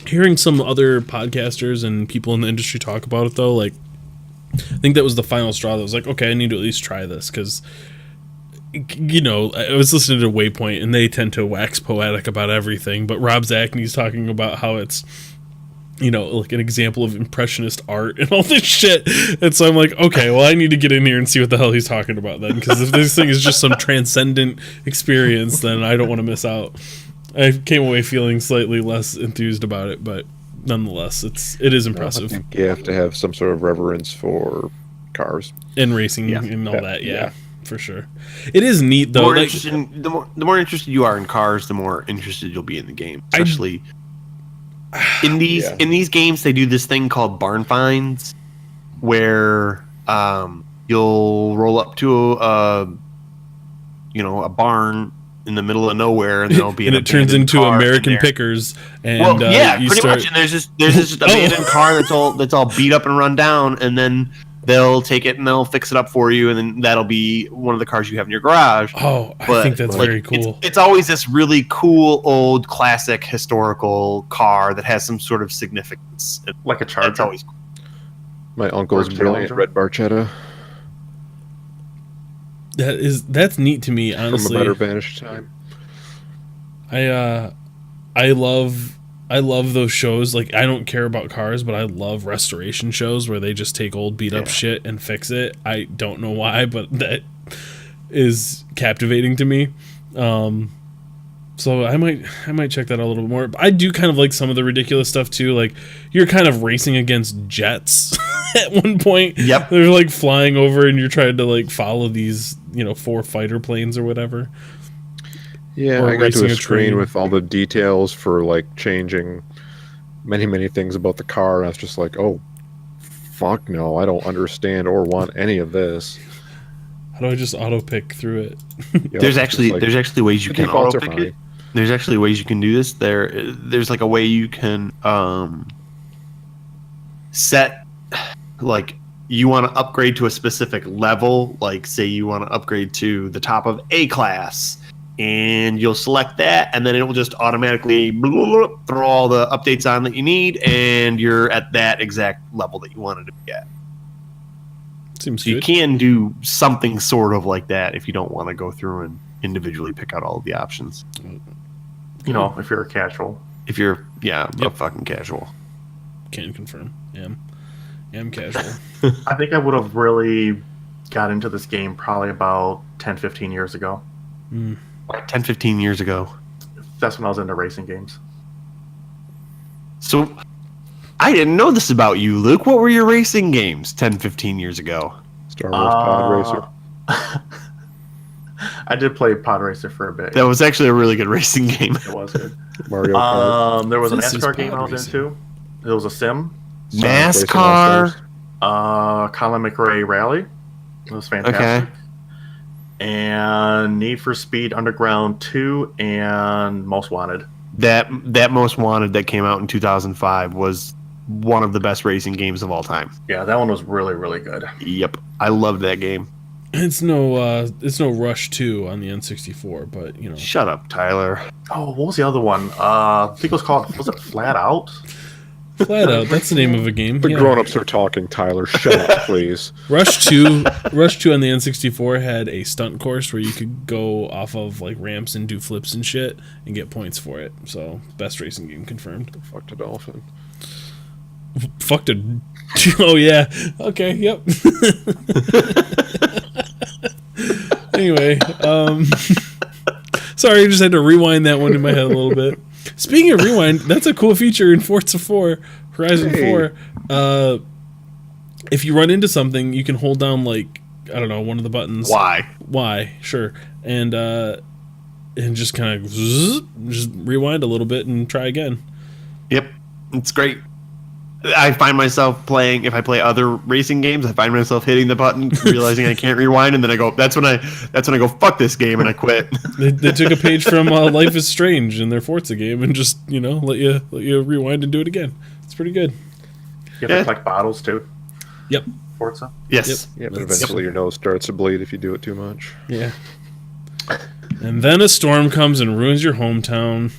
Hearing some other podcasters and people in the industry talk about it, though, like, I think that was the final straw that was like, okay, I need to at least try this, because, I was listening to Waypoint, and they tend to wax poetic about everything, but Rob Zachney's talking about how it's, like an example of impressionist art and all this shit, and so I'm like, okay, well, I need to get in here and see what the hell he's talking about then, because if this thing is just some transcendent experience, then I don't want to miss out. I came away feeling slightly less enthused about it, but nonetheless, it is impressive.
I think you have to have some sort of reverence for cars
and racing and all that. Yeah, for sure. It is neat though.
The more interested you are in cars, the more interested you'll be in the game. Especially in these games, they do this thing called barn finds, where you'll roll up to a barn in the middle of nowhere, and there'll be
and it turns into American Pickers. And
pretty much. And there's this abandoned car that's all beat up and run down, and then they'll take it and they'll fix it up for you, and then that'll be one of the cars you have in your garage.
Oh, I think that's very cool.
It's always this really cool old classic historical car that has some sort of significance,
like a Charger.
It's always cool.
My uncle's brilliant red Barchetta.
That's neat to me, honestly.
From a better vantage time.
I love those shows. Like, I don't care about cars, but I love restoration shows where they just take old beat up shit and fix it. I don't know why, but that is captivating to me. So I might check that out a little bit more. But I do kind of like some of the ridiculous stuff too. Like, you're kind of racing against jets at one point.
Yep.
They're like flying over and you're trying to like follow these, 4 fighter planes or whatever.
Yeah,
Or
I got to
racing
a
a
screen
train.
with all the details for like changing many things about the car, and I was just like, oh, fuck no, I don't understand or want any of this.
How do I just auto pick through it?
You know,
There's
it's
actually
just like,
there's actually ways you
the
can
defaults
auto
are
pick it.
fine.
There's actually ways you can do this. There's like a way you can set, like, you want to upgrade to a specific level. Like, say you want to upgrade to the top of A class, and you'll select that, and then it will just automatically throw all the updates on that you need, and you're at that exact level that you wanted to be at.
Seems
So you
good.
can do something sort of like that if you don't want to go through and individually pick out all of the options.
You know, if you're a casual.
If you're, a
Yep.
fucking casual.
Can confirm. Am casual.
I think I would have really got into this game probably about 10, 15 years ago.
Like 10, 15 years ago.
That's when I was into racing games.
So, I didn't know this about you, Luke. What were your racing games 10, 15 years ago?
Star Wars Pod Racer.
I did play Pod Racer for a bit.
That was actually a really good racing game.
It was good.
Mario Kart.
There was an
This is
NASCAR game I
pod
was
racing.
into. There was a sim.
Sonic Racing
NASCAR.
All-Stars.
Colin McRae Rally. It was fantastic. And Need for Speed Underground 2 and Most Wanted.
That Most Wanted that came out in 2005 was one of the best racing games of all time.
Yeah, that one was really, really good.
Yep, I loved that game.
It's no Rush 2 on the N64, but
Shut up, Tyler.
Oh, what was the other one? I think it was called, was it Flat Out?
Flat Out. That's the name of a game.
The
Yeah.
grown-ups are talking, Tyler. Shut up, please.
Rush 2 on the N64 had a stunt course where you could go off of like ramps and do flips and shit and get points for it. So, best racing game confirmed.
Fuck the dolphin.
Fucked a... Oh, yeah. Okay, yep. Anyway, sorry, I just had to rewind that one in my head a little bit. Speaking of rewind, that's a cool feature in Forza 4, Horizon
Hey.
4. If you run into something, you can hold down, like, I don't know, one of the buttons.
Why?
Sure. And just kind of just rewind a little bit and try again.
Yep, it's great. I find myself playing, if I play other racing games, I find myself hitting the button, realizing I can't rewind, and then I go, that's when I go, fuck this game, and I quit.
They took a page from Life is Strange in their Forza game and just, let you rewind and do it again. It's pretty good.
You have to collect bottles too.
Yep.
Forza.
Yes.
Yeah, but eventually your nose starts to bleed if you do it too much.
Yeah. And then a storm comes and ruins your hometown.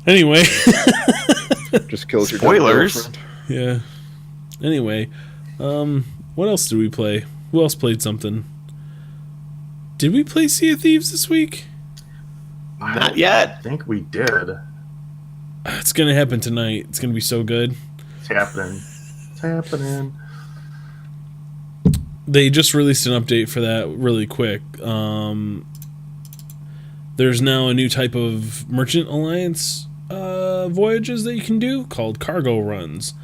Anyway.
Just kills your
Spoilers.
girlfriend.
Yeah. Anyway, what else did we play? Who else played something? Did we play Sea of Thieves this week?
Not
I
yet.
think we did.
It's gonna happen tonight. It's gonna be so good.
It's happening. It's happening.
They just released an update for that really quick. There's now a new type of Merchant Alliance voyages that you can do called cargo runs,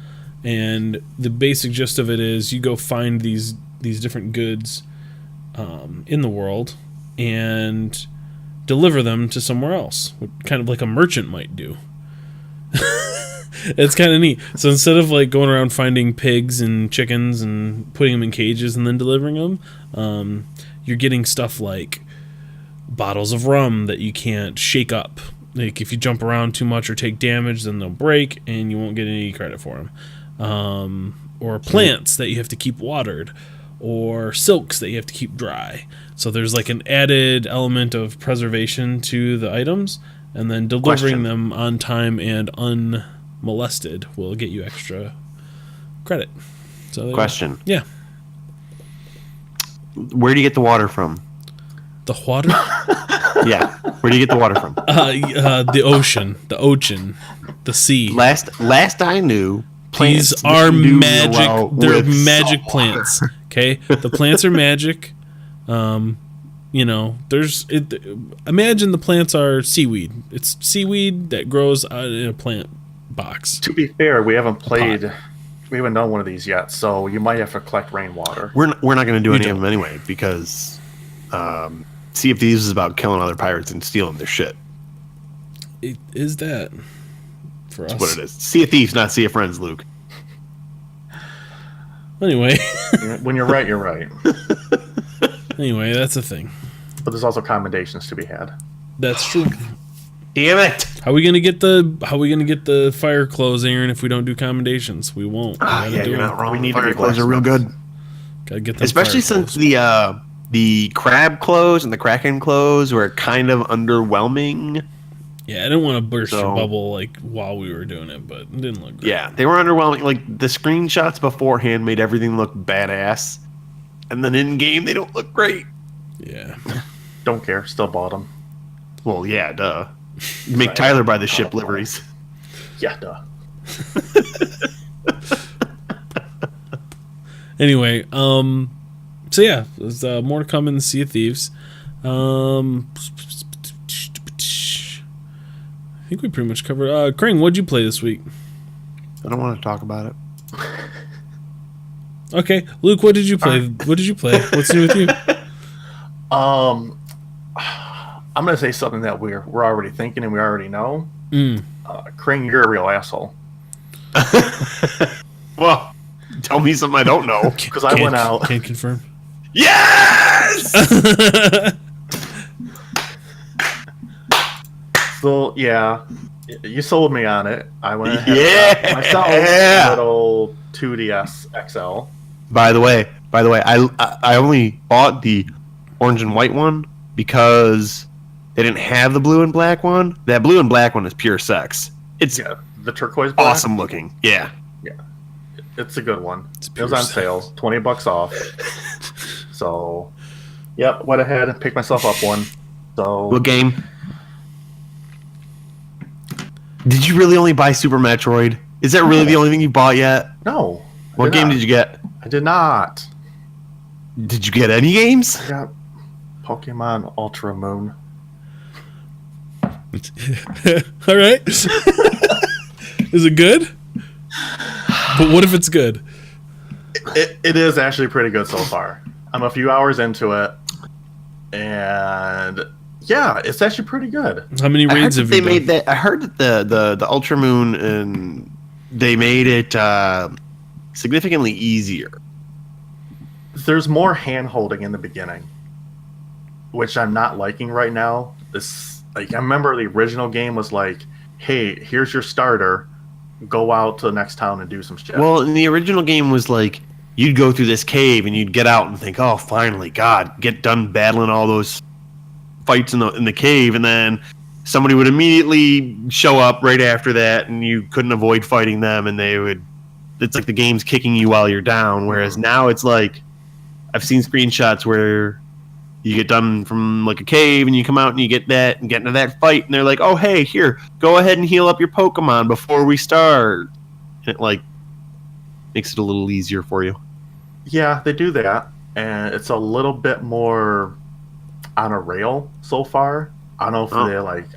and the basic gist of it is you go find these different goods in the world and deliver them to somewhere else, kind of like a merchant might do. It's kind of neat. So instead of like going around finding pigs and chickens and putting them in cages and then delivering them, you're getting stuff like bottles of rum that you can't shake up. Like if you jump around too much or take damage, then they'll break and you won't get any credit for them. Or plants that you have to keep watered, or silks that you have to keep dry. So there's like an added element of preservation to the items, and then delivering them on time and unmolested will get you extra credit. So
Question.
Yeah.
Where do you get the water from?
The water?
Yeah. Where do you get the water from?
The ocean, the sea.
Last I knew,
These
plants
are
do real
magic.
well
They're
with
magic
salt
plants.
water.
Okay, the plants are magic. There's it. Imagine the plants are seaweed. It's seaweed that grows out in a plant box.
To be fair, we haven't done one of these yet, so you might have to collect rainwater.
We're not going to do
We
any of
don't.
them anyway because Sea of Thieves is about killing other pirates and stealing their shit.
It is that for us.
That's what it is. Sea of Thieves, not Sea of Friends, Luke.
Anyway,
When you're right, you're right.
anyway, that's a thing.
But there's also commendations to be had.
That's true.
Damn it!
How are we gonna get the fire clothes, Aaron? If we don't do commendations, we won't. We gotta
Yeah,
do
you're
it.
not wrong.
We need to
Fire
be
clothes are real good,
Gotta get them
especially
fire
since
clothes.
the crab clothes and the kraken clothes were kind of underwhelming.
Yeah, I didn't want to burst your
So-
bubble like while we were doing it, but it didn't look great.
Yeah, they were underwhelming. Like the screenshots beforehand made everything look badass, and then in game they don't look great.
Yeah.
Don't care. Still bought them.
Well, yeah, duh. Make Tyler buy the ship liveries.
Yeah, duh.
Anyway, so yeah, there's more to come in the Sea of Thieves. I think we pretty much covered. Krang, what'd you play this week?
I don't want to talk about it.
Okay, Luke, what did you play? What did you play? What's new with you?
I'm gonna say something that we're already thinking and we already know. Krang, you're a real asshole.
Well, tell me something I don't know.
Because I went out.
Can't confirm.
Yes!
So yeah, you sold me on it. I went ahead
Yeah!
and got myself a little 2DS XL.
By the way, I only bought the orange and white one because they didn't have the blue and black one. That blue and black one is pure sex. It's
Yeah, the turquoise black.
awesome looking. Yeah.
It's a good one. It
pure
was on
sex.
sale, $20 off. So, yep, went ahead and picked myself up one. So
What game? Did you really only buy Super Metroid? Is that really the only thing you bought yet?
no.
What game did you get?
I did not.
Did you get any games?
I got Pokemon Ultra Moon.
All right. Is it good? But what if it's good?
It is actually pretty good so far. I'm a few hours into it, and yeah, it's actually pretty good.
How many
I heard
raids
that
have
they
you done?
made that. I heard that the Ultra Moon and they made it significantly easier.
There's more hand holding in the beginning, which I'm not liking right now. This I remember the original game was like, hey, here's your starter, go out to the next town and do some shit.
Well, in the original game was like you'd go through this cave and you'd get out and think, oh, finally, God, get done battling all those fights in the cave, and then somebody would immediately show up right after that, and you couldn't avoid fighting them, and they would. It's like the game's kicking you while you're down. Whereas now it's like I've seen screenshots where you get done from like a cave and you come out and you get into that fight, and they're like, oh, hey, here, go ahead and heal up your Pokemon before we start. And it like makes it a little easier for you.
Yeah, they do that, and it's a little bit more on a rail so far. I don't know if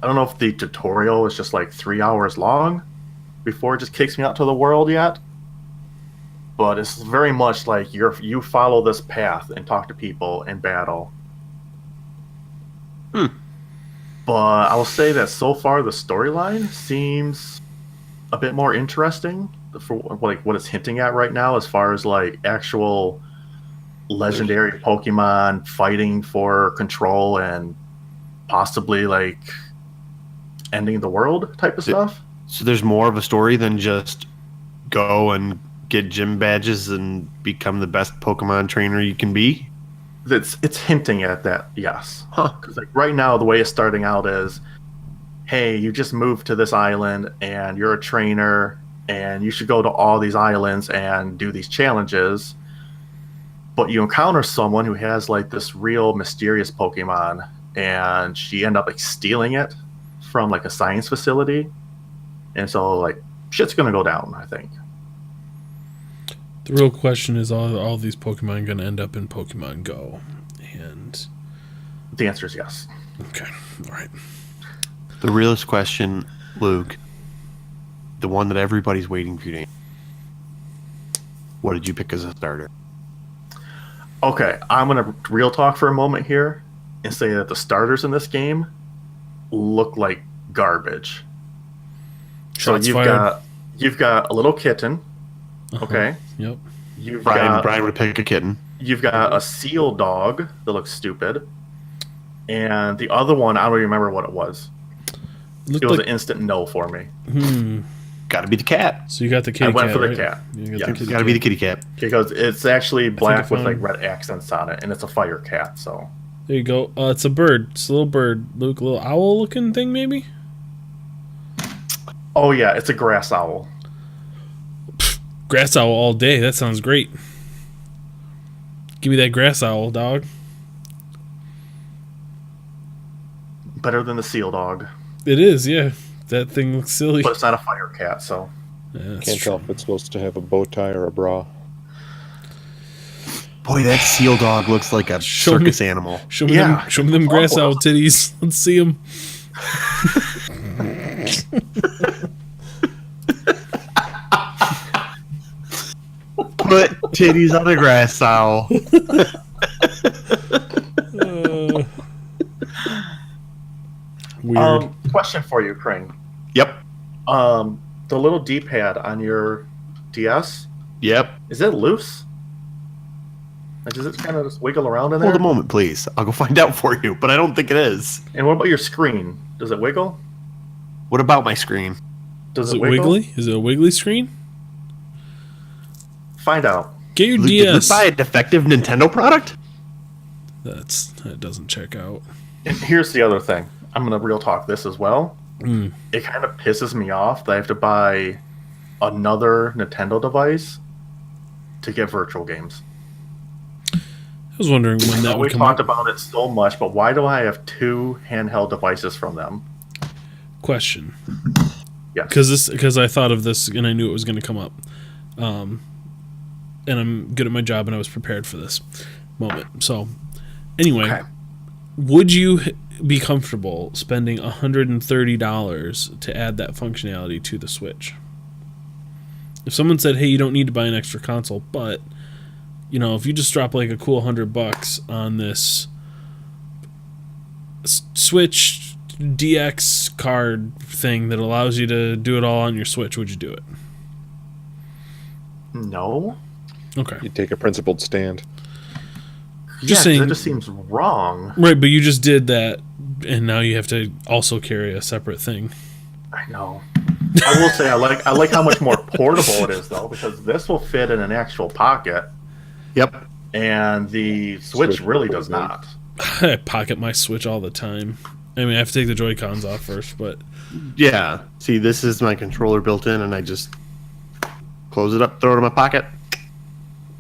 I don't know if the tutorial is just like 3 hours long before it just kicks me out to the world yet. But it's very much like you follow this path and talk to people and battle. But I will say that so far the storyline seems a bit more interesting for like what it's hinting at right now, as far as like actual legendary Pokemon fighting for control and possibly like ending the world type of stuff.
So there's more of a story than just go and get gym badges and become the best Pokemon trainer you can be.
It's hinting at that, yes.
Huh.
Because like right now the way it's starting out is, hey, you just moved to this island and you're a trainer and you should go to all these islands and do these challenges. but you encounter someone who has like this real mysterious Pokemon, and she ended up like stealing it from like a science facility, and so like shit's gonna go down, I think.
The real question is, all these Pokemon going to end up in Pokemon Go? And
The answer is yes.
okay, all right.
The realest question, Luke, the one that everybody's waiting for you to answer. What did you pick as a starter?
Okay, I'm gonna real talk for a moment here and say that the starters in this game look like garbage.
Shots
so
fired.
you've got a little kitten.
Uh-huh.
Okay.
Yep.
You've
Brian
got
would pick a kitten.
you've got a seal dog that looks stupid, and the other one I don't even remember what it was.
Looked
It was
like,
an instant no for me
Got to be the cat.
so you got the kitty
I went
cat,
for the
right?
cat.
You got
Yeah.
the kitty
Got to be the
cat.
kitty cat.
because it's actually black with like
found-
red accents on it, and it's a fire cat. So
There you go. It's a bird. It's a little bird. Luke, a little owl-looking thing, maybe?
oh yeah, it's a grass owl.
Grass owl all day. That sounds great. Give me that grass owl, dog.
Better than the seal dog,
It is, yeah. That thing looks silly.
but it's not a fire cat. So
Yeah, that's
Can't
true.
tell if it's supposed to have a bow tie or a bra.
Boy, that seal dog looks like a
Show me-
circus animal.
Show me
Yeah.
them. Show me them grass owl titties. Let's see them.
Put titties on a grass owl.
Weird.
question for you, Crane.
Yep.
The little D-pad on your DS,
Yep.
is it loose? Like, does it kind of just wiggle around in there?
Hold a moment, please. I'll go find out for you, but I don't think it is.
And what about your screen? Does it wiggle?
What about my screen?
Is it wiggly? Is it a wiggly screen?
Find out.
Get your
Luke, did Luke
DS.
buy a defective Nintendo product?
That doesn't check out.
And here's the other thing. I'm gonna real talk this as well.
Mm.
It kind of pisses me off that I have to buy another Nintendo device to get virtual games.
I was wondering when that
We
would come
talked
up.
about it so much, but why do I have two handheld devices from them?
Question.
Yes.
Because I thought of this and I knew it was going to come up. And I'm good at my job and I was prepared for this moment. So, anyway,
Okay.
would you be comfortable spending $130 to add that functionality to the Switch? If someone said, "Hey, you don't need to buy an extra console, but if you just drop like a cool $100 on this Switch DX card thing that allows you to do it all on your Switch," would you do it?
No.
Okay.
You take a principled stand.
Just
'cause
saying-
it just seems wrong.
Right, but you just did that, and now you have to also carry a separate thing.
I know. I will say I like how much more portable it is though, because this will fit in an actual pocket,
Yep.
and the Switch
Switch
really
will
does
not.
not.
I pocket my Switch all the time. I mean, I have to take the Joy-Cons off first, but
Yeah. See, this is my controller built in, and I just close it up, throw it in my pocket.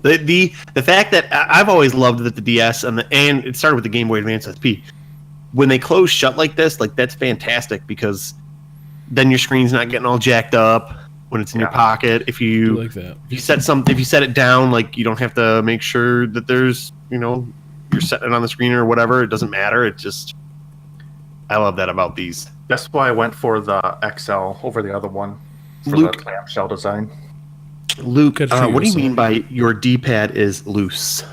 The fact that I've always loved that the DS and it started with the Game Boy Advance SP. When they close shut like this, like that's fantastic because then your screen's not getting all jacked up when it's in your
Yeah.
pocket. If
I
you
like that.
if you set it down, like you don't have to make sure that there's you're setting it on the screen or whatever. It doesn't matter. It just I love that about these.
That's why I went for the XL over the other one for
Luke-
the clamshell design.
Luke,
Good for
what do you
yourself.
mean by your D-pad is loose?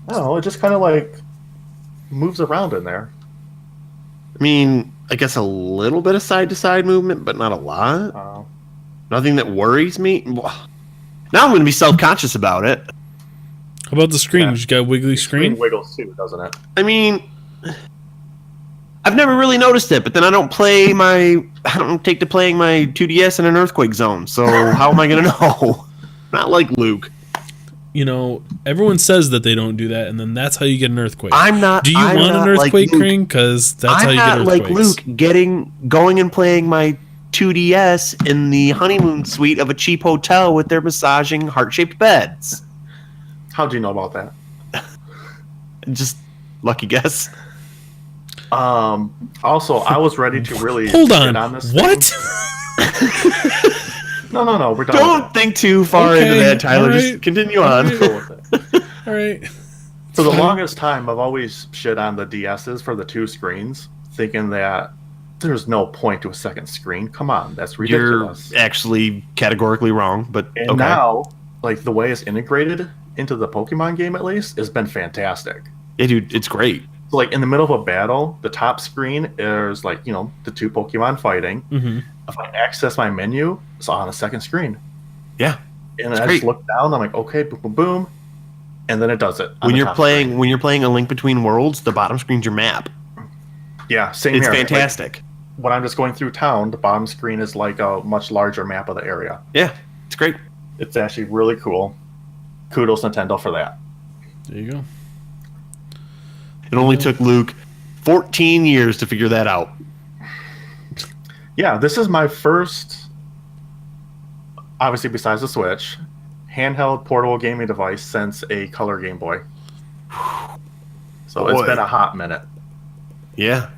Oh, it just kind of like moves around in there.
I mean, I guess a little bit of side-to-side movement, but not a lot. Nothing that worries me. Now I'm going to be self-conscious about it.
How about the screen?
Yeah.
You got a wiggly
Screen
screen?
wiggles too, doesn't it?
I mean, I've never really noticed it, but then I don't take to playing my 2DS in an earthquake zone. So how am I going to know? Not like Luke.
Everyone says that they don't do that, and then that's how you get an earthquake.
I'm not.
Do you
I'm
want
not
an
like
earthquake,
Luke.
Crane? Because that's how
I'm
you get
not like
earthquakes.
Luke going and playing my 2DS in the honeymoon suite of a cheap hotel with their massaging heart-shaped beds.
How do you know about that?
Just lucky guess.
Also, I was ready to really
Hold
get on this thing.
What?
No, we're done.
Don't think too far
Okay,
into that, Tyler.
all right.
Just continue on.
All right.
For the longest time, I've always shit on the DSs for the 2 screens, thinking that there's no point to a second screen. Come on, that's
You're
ridiculous.
actually categorically wrong, but
And
okay.
now, like the way it's integrated into the Pokemon game, at least, has been fantastic.
Yeah, dude, it's great.
So, like in the middle of a battle, the top screen is like the 2 Pokemon fighting.
Mm-hmm.
If I access my menu, it's on the second screen.
Yeah.
And
It's
I
great.
just look down. I'm like, okay, boom, boom, boom, and then it does it. on
When
the
you're
top
playing
screen.
when you're playing A Link Between Worlds, the bottom screen's your map.
Yeah, same
It's
here. Like,
fantastic.
when I'm just going through town, the bottom screen is like a much larger map of the area.
Yeah, it's great.
It's actually really cool. Kudos Nintendo for that.
There you go.
It only took Luke 14 years to figure that out.
Yeah, this is my first, obviously besides the Switch, handheld portable gaming device since a color Game Boy. So it's
Boy.
been a hot minute.
Yeah.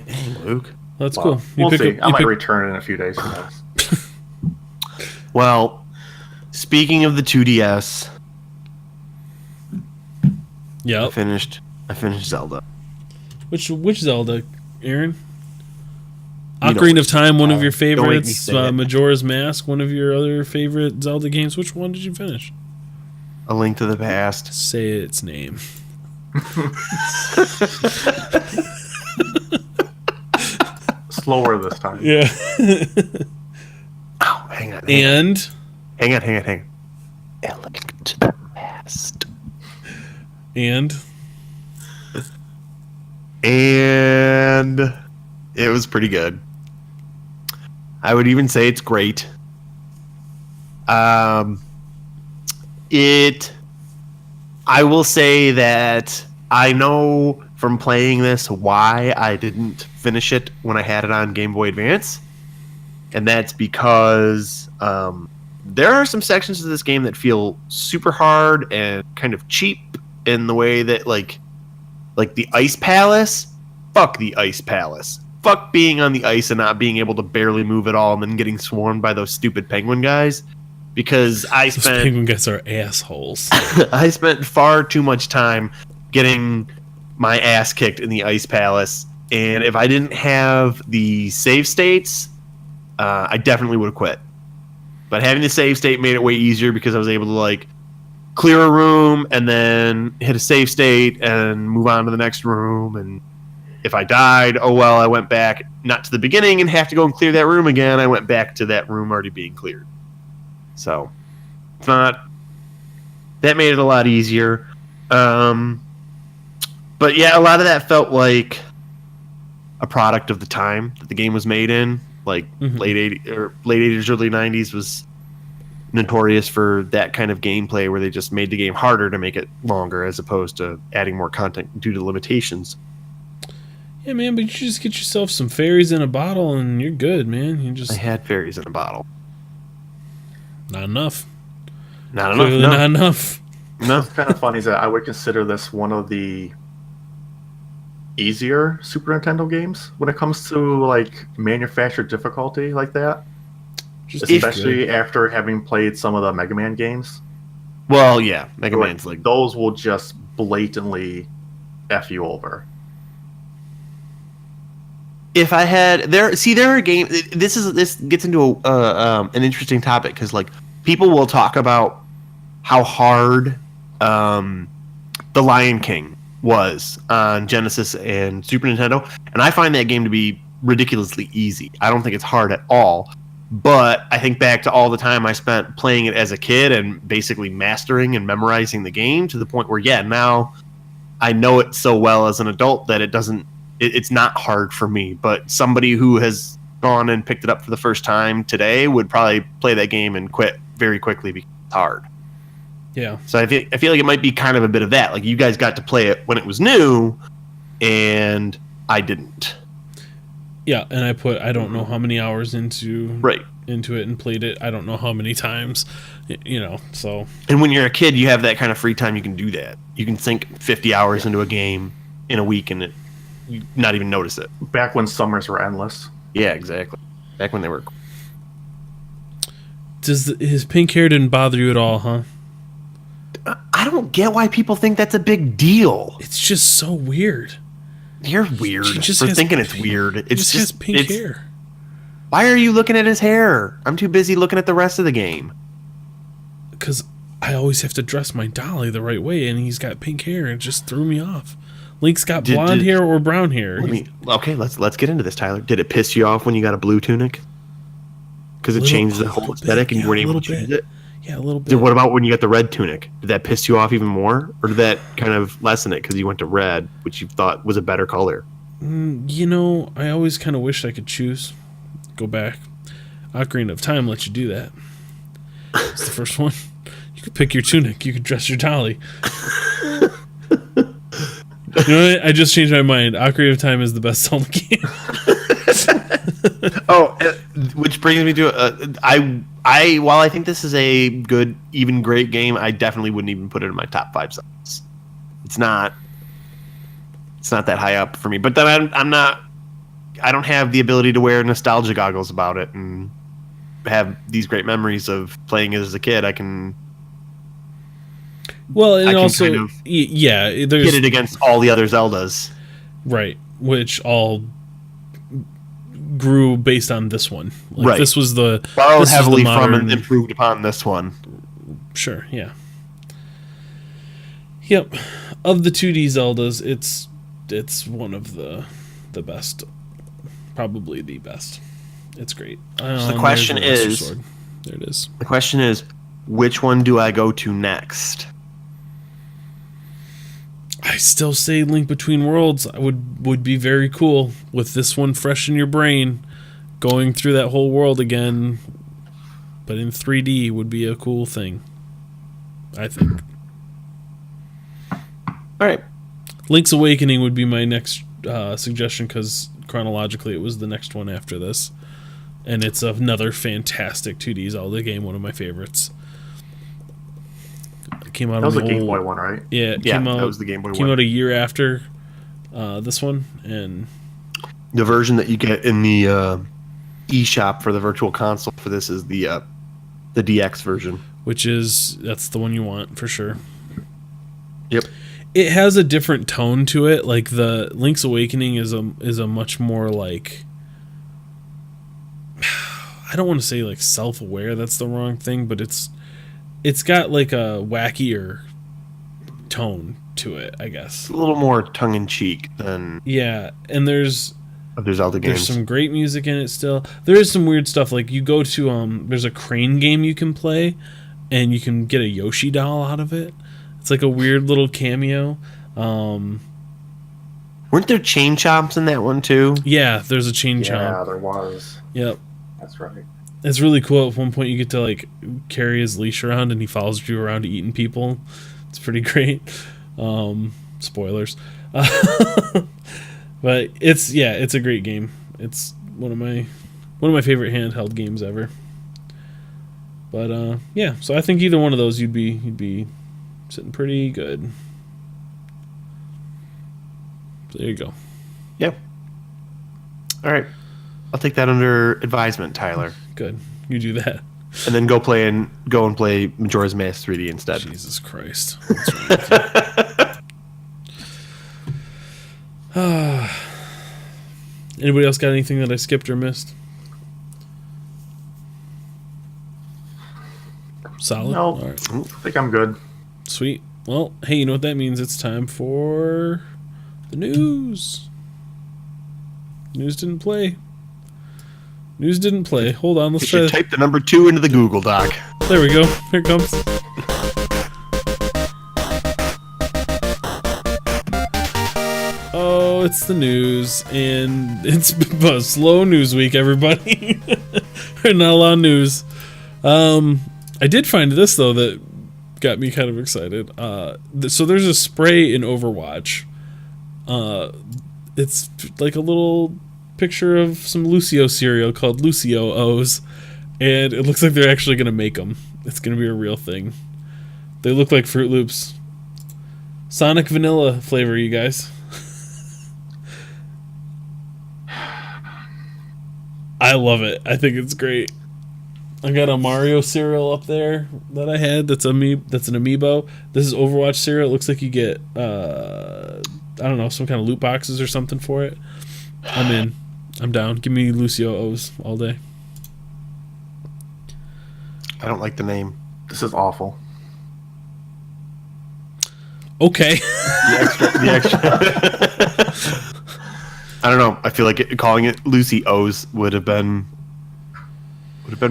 Dang, Luke.
That's
Well,
cool.
we'll see. I might
pick-
return it in a few days. Who knows?
Well, speaking of the 2DS, I
Yep.
finished Zelda.
Which Zelda, Aaron?
You know
Ocarina of Time, one of your
don't make me
favorites.
say it.
Majora's Mask, one of your other favorite Zelda games. Which one did you finish?
A Link to the Past.
Say its name.
Slower this time.
Yeah.
Oh, hang on.
And
Hang on. A Link to the Past.
and
And it was pretty good. I would even say it's great. I will say that I know from playing this why I didn't finish it when I had it on Game Boy Advance. And that's because there are some sections of this game that feel super hard and kind of cheap in the way that like the Ice Palace. Fuck the Ice Palace. Fuck being on the ice and not being able to barely move at all and then getting swarmed by those stupid penguin guys. Because
those penguin guys are assholes.
I spent far too much time getting my ass kicked in the Ice Palace. And if I didn't have the save states, I definitely would have quit. But having the save state made it way easier because I was able to like clear a room and then hit a save state and move on to the next room. And if I died, oh well, I went back not to the beginning and have to go and clear that room again. I went back to that room already being cleared. So it's not, that made it a lot easier. But yeah, a lot of that felt like a product of the time that the game was made in. Like late 80s, early 90s was notorious for that kind of gameplay where they just made the game harder to make it longer as opposed to adding more content due to limitations.
Yeah, man, but you just get yourself some fairies in a bottle and you're good, man. You just
I had fairies in a bottle.
not enough.
Not enough.
Clearly
No.
not enough.
No.
Kind of funny is that I would consider this one of the easier Super Nintendo games when it comes to like manufactured difficulty like that.
Just
Especially after having played some of the Mega Man games.
Well, yeah, Mega
Like,
Man's like
those will just blatantly F you over.
if I had there are games. This gets into an interesting topic because like people will talk about how hard The Lion King was on Genesis and Super Nintendo, and I find that game to be ridiculously easy. I don't think it's hard at all, but I think back to all the time I spent playing it as a kid and basically mastering and memorizing the game to the point where now I know it so well as an adult that it's not hard for me. But somebody who has gone and picked it up for the first time today would probably play that game and quit very quickly because it's hard.
Yeah.
So I feel like it might be kind of a bit of that. Like you guys got to play it when it was new, and I didn't.
Yeah, and I don't know how many hours into
Right.
into it and played it. I don't know how many times, so.
And when you're a kid, you have that kind of free time. You can do that. You can sink 50 hours into a game in a week and you not even notice it.
Back when summers were endless.
Yeah, exactly. Back when they were.
His pink hair didn't bother you at all, huh?
I don't get why people think that's a big deal.
It's just so weird.
You're weird
He just
for
has
thinking it's
pink-
weird.
He
It's
just has pink hair.
Why are you looking at his hair? I'm too busy looking at the rest of the game.
Because I always have to dress my dolly the right way, and he's got pink hair, and it just threw me off. Link's got blonde hair or brown hair.
Okay, let's get into this, Tyler. Did it piss you off when you got a blue tunic? Because it changes the whole aesthetic, and you weren't able to choose it.
Yeah, a little bit.
What about when you got the red tunic? Did that piss you off even more, or did that kind of lessen it because you went to red, which you thought was a better color?
I always kind of wished I could choose. Go back. Ocarina of Time lets you do that. It's the first one. You could pick your tunic. You could dress your dolly. You know what? I just changed my mind. Ocarina of Time is the best Zelda game.
Which brings me to while I think this is a good, even great game, I definitely wouldn't even put it in my top 5 songs. It's not that high up for me. But then I don't have the ability to wear nostalgia goggles about it and have these great memories of playing it as a kid. I can.
Well, and
I can
also,
kind of
there's
hit it against all the other Zeldas.
right, which all grew based on this one.
Right.
This was the
Borrowed
this is the
heavily
modern,
from and improved upon this one.
Sure, yeah. Yep. Of the 2D Zeldas, it's one of the best. Probably the best. It's great.
So the question is,
there it is.
The question is, which one do I go to next?
I still say Link Between Worlds would be very cool with this one fresh in your brain, going through that whole world again, but in 3D would be a cool thing. I think.
All right.
Link's Awakening would be my next suggestion because chronologically it was the next one after this, and it's another fantastic 2D Zelda game, one of my favorites. It came out.
That was the Game Boy one, right?
Yeah,
that was the Game Boy one.
Came out a year after this one, and
the version that you get in the eShop for the Virtual Console for this is the DX version,
that's the one you want for sure.
Yep.
It has a different tone to it. Like the Link's Awakening is a much more like, I don't want to say like self-aware, that's the wrong thing, but it's got like a wackier tone to it, I guess.
a little more tongue-in-cheek than
Yeah, and there's
other Zelda games.
some great music in it still. There is some weird stuff, like you go to there's a crane game you can play and you can get a Yoshi doll out of it. It's like a weird little cameo.
Weren't there chain chomps in that one too?
Yeah, there's a chain
Yeah,
chomp.
there was.
Yep.
That's right.
It's really cool. At one point you get to like carry his leash around and he follows you around eating people. It's pretty great. Spoilers. But it's a great game. It's one of my favorite handheld games ever. But yeah, so I think either one of those you'd be sitting pretty good. So there you go.
Yeah. All right. I'll take that under advisement, Tyler.
Good. You do that.
And then go and play Majora's Mask 3D instead.
Jesus Christ. What's wrong with you? Anybody else got anything that I skipped or missed? Solid?
No.
All right.
I think I'm good.
Sweet. Well, hey, you know what that means? It's time for the news. News didn't play. Hold on, let's
You
try
should type the number 2 into the Google Doc.
There we go. Here it comes. Oh, it's the news, and it's a slow news week, everybody. Not a lot of news. I did find this, though, that got me kind of excited. So there's a spray in Overwatch. It's like a little picture of some Lucio cereal called Lucio O's, and it looks like they're actually going to make them. It's going to be a real thing. They look like Fruit Loops. Sonic vanilla flavor, you guys. I love it. I think it's great. I got a Mario cereal up there that I had. That's an amiibo. This is Overwatch cereal. It looks like you get I don't know, some kind of loot boxes or something for it. I'm in. I'm down. Give me Lucio O's all day.
I don't like the name.
This is awful.
Okay.
The extra. I don't know. I feel like calling it Lucy O's would have been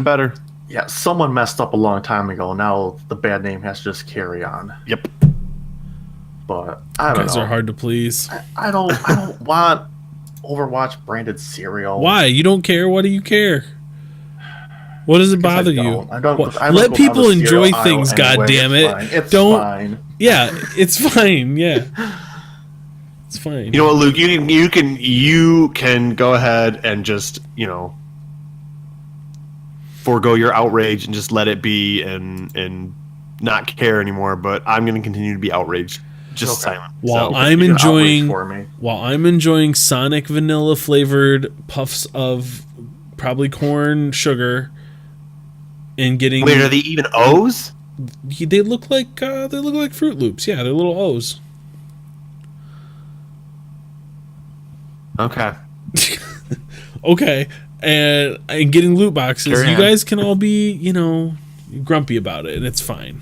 better.
Yeah, someone messed up a long time ago. Now the bad name has to just carry on.
Yep.
But I don't
Guys
know.
are hard to please.
I don't want Overwatch branded cereal.
Why? You don't care? What do you care? What does it bother you? Let people enjoy things, goddammit.
It's
don't.
fine.
Yeah, it's fine. Yeah, it's fine.
You know what, Luke? You can go ahead and just forego your outrage and just let it be and not care anymore. But I'm going to continue to be outraged, just silent.
While
So,
I'm
You can outrage
enjoying Sonic vanilla flavored puffs of probably corn sugar, and getting.
wait, are they even O's?
They look like Fruit Loops. Yeah, they're little O's.
Okay.
Okay, and getting loot boxes.
Carry
you
on.
guys can all be grumpy about it, and it's fine.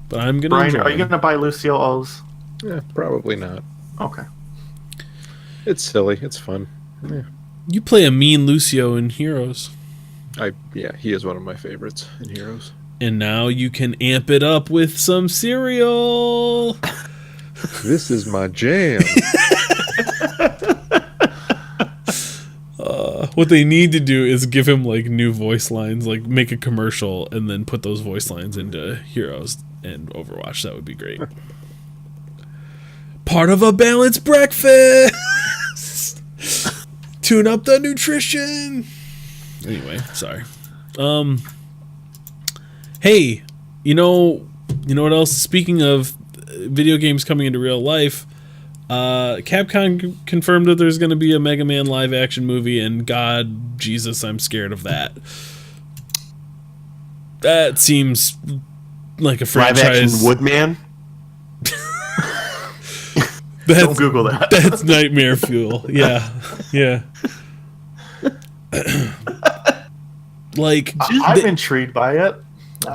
But I'm gonna.
Brian,
enjoy
are you
them.
gonna buy Lucio O's?
Yeah, probably not.
Okay.
It's silly. It's fun. Yeah.
You play a mean Lucio in Heroes,
He is one of my favorites in Heroes.
and now you can amp it up with some cereal.
This is my jam.
What they need to do is give him like new voice lines, like make a commercial and then put those voice lines into Heroes and Overwatch. That would be great. Part of a balanced breakfast. Tune up the nutrition. Anyway, sorry. Hey, you know what else? Speaking of video games coming into real life, Capcom confirmed that there's going to be a Mega Man live action movie, and God, Jesus, I'm scared of that. That seems like a
Live action
franchise.
Woodman.
Don't Google that.
That's nightmare fuel. Yeah. Like,
I'm intrigued by it.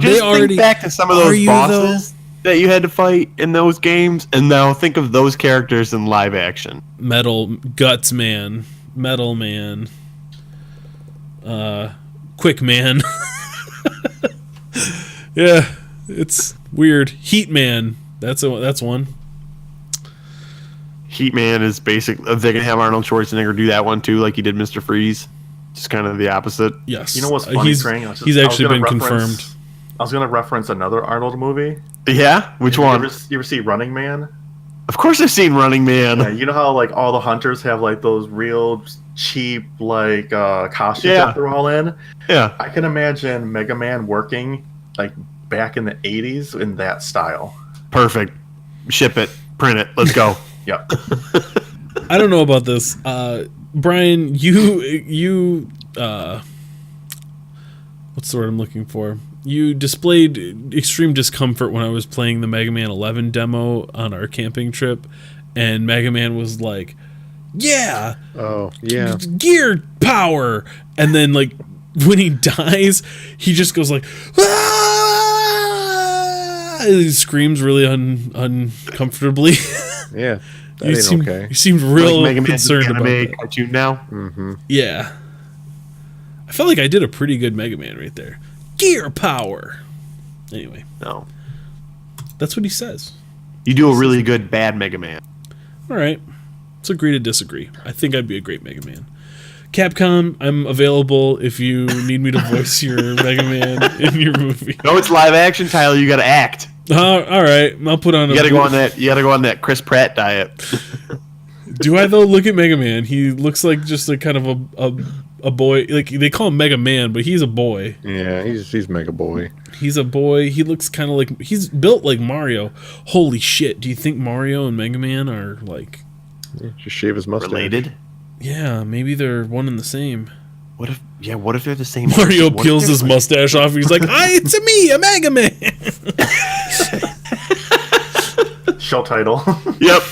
Just
already-
think back to some of
Are
those
you,
bosses that you had to fight in those games, and now think of those characters in live action.
Metal Guts Man, Metal Man, Quick Man. Yeah, it's weird. Heat Man. That's one.
Heat Man is basic. They're gonna have Arnold Schwarzenegger do that one too, like he did Mr. Freeze. Just kind of the opposite.
Yes.
You know what's funny,
He's
Trang?
he's actually been confirmed.
I was going to reference another Arnold movie.
Yeah, which one?
You ever see Running Man?
Of course, I've seen Running Man.
Yeah, you know how like all the hunters have like those real cheap like costumes
Yeah.
that they're all in.
Yeah,
I can imagine Mega Man working like back in the 80s in that style.
perfect. Ship it, print it. Let's go.
Yep.
I don't know about this. Brian, you what's the word I'm looking for? You displayed extreme discomfort when I was playing the Mega Man 11 demo on our camping trip, and Mega Man was like, "Yeah,
Oh, yeah.
gear power," and then like when he dies, he just goes like, "Ah!" He screams really uncomfortably.
Yeah. That
You
ain't
seem,
okay.
you seemed real
Like Mega Man's
concerned about
anime
that.
cartoon now.
Mm-hmm.
Yeah. I felt like I did a pretty good Mega Man right there. Gear power. Anyway,
No,
that's what he says.
you do a really good bad Mega Man.
All right. Let's agree to disagree. I think I'd be a great Mega Man. Capcom, I'm available if you need me to voice your Mega Man in your movie.
No, it's live action, Tyler. You got to act.
All right. I'll put on
You got to go on that. You got to go on that Chris Pratt diet.
Do I though? Look at Mega Man. He looks like just a kind of a boy. Like they call him Mega Man, but he's a boy.
Yeah, he's Mega Boy.
He's a boy. He looks kind of like he's built like Mario. Holy shit! Do you think Mario and Mega Man are like
Just shave his mustache.
Related?
Yeah, maybe they're one and the same.
What if? Yeah, what if they're the same?
Mario
person? What if
peels
they're
his
like-
mustache off. He's like, it's a me, a Mega Man.
Show title.
Yep.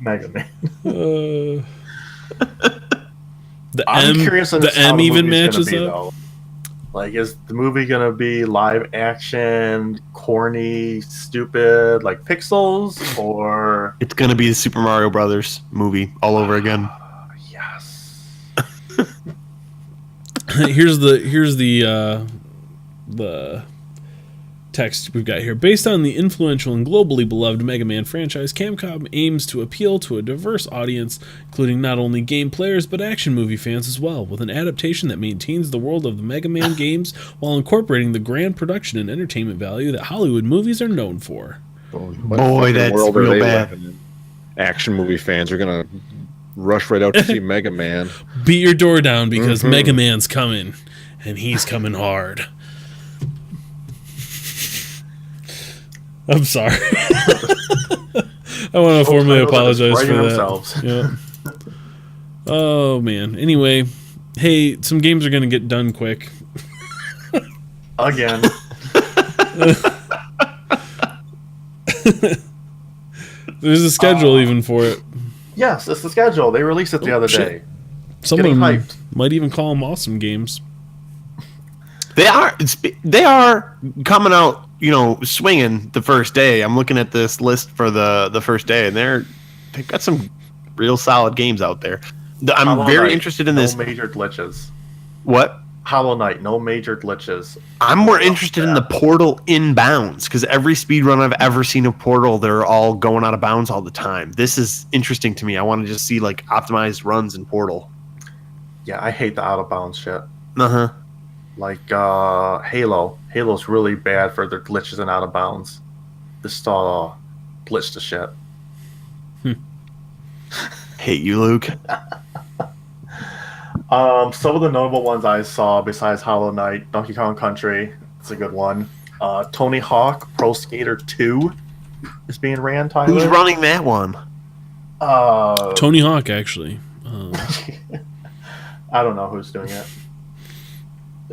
Mega Man.
The
I'm
M,
curious
the
how
M
the
even
movie's
matches
gonna be,
up.
though. Like, is the movie gonna be live action, corny, stupid, like Pixels, or
It's gonna be the Super Mario Brothers movie all over again.
yes?
here's the text we've got here. Based on the influential and globally beloved Mega Man franchise, Capcom aims to appeal to a diverse audience, including not only game players but action movie fans as well, with an adaptation that maintains the world of the Mega Man games while incorporating the grand production and entertainment value that Hollywood movies are known for.
What
Boy,
fucking
that's
world are
real
they
bad.
living in? Action movie fans are gonna rush right out to see Mega Man.
Beat your door down because
Mhm.
Mega Man's coming, and he's coming hard. I'm sorry. I want to formally apologize for that.
Themselves.
Yeah. Oh man. Anyway, hey, some games are gonna get done quick.
Again.
There's a schedule even for it.
Yes, it's the schedule. They released it the other
shit.
day.
Someone
hyped.
might even call them awesome games.
They are coming out, swinging the first day. I'm looking at this list for the first day, and they've got some real solid games out there. I'm
Hollow
very
Knight,
interested in this.
No major glitches.
What?
Hollow Knight, no major glitches.
I'm more interested in the Portal inbounds, because every speedrun I've ever seen of Portal, they're all going out of bounds all the time. This is interesting to me. I want to just see like optimized runs in Portal.
Yeah, I hate the out of bounds shit.
Uh-huh.
Like Halo. Halo's really bad for their glitches and out of bounds. This glitched the shit.
Hate you, Luke.
Some of the notable ones I saw besides Hollow Knight, Donkey Kong Country, it's a good one. Tony Hawk Pro Skater 2 is being ran, Tyler.
Who's running that one?
Tony Hawk, actually.
I don't know who's doing it.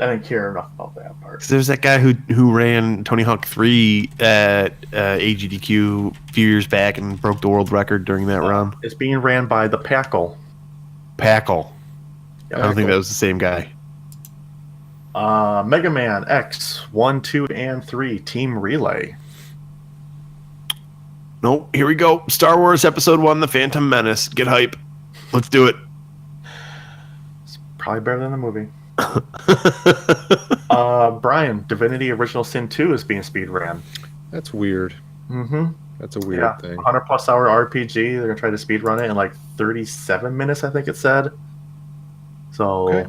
I didn't care enough about that part.
'Cause there's that guy who ran Tony Hawk 3 at AGDQ a few years back and broke the world record during that run.
It's being ran by the Packle.
Packle.
Yeah,
I don't think that was the same guy.
Mega Man X 1, 2, and 3 Team Relay.
Nope. Here we go. Star Wars Episode 1, The Phantom Menace. Get hype. Let's do it.
It's probably better than the movie. Brian, Divinity Original Sin 2 is being speed ran.
That's weird.
Mm-hmm.
That's a weird
Yeah,
thing.
100 plus hour RPG. They're gonna try to speed run it in like 37 minutes, I think it said. So
Okay.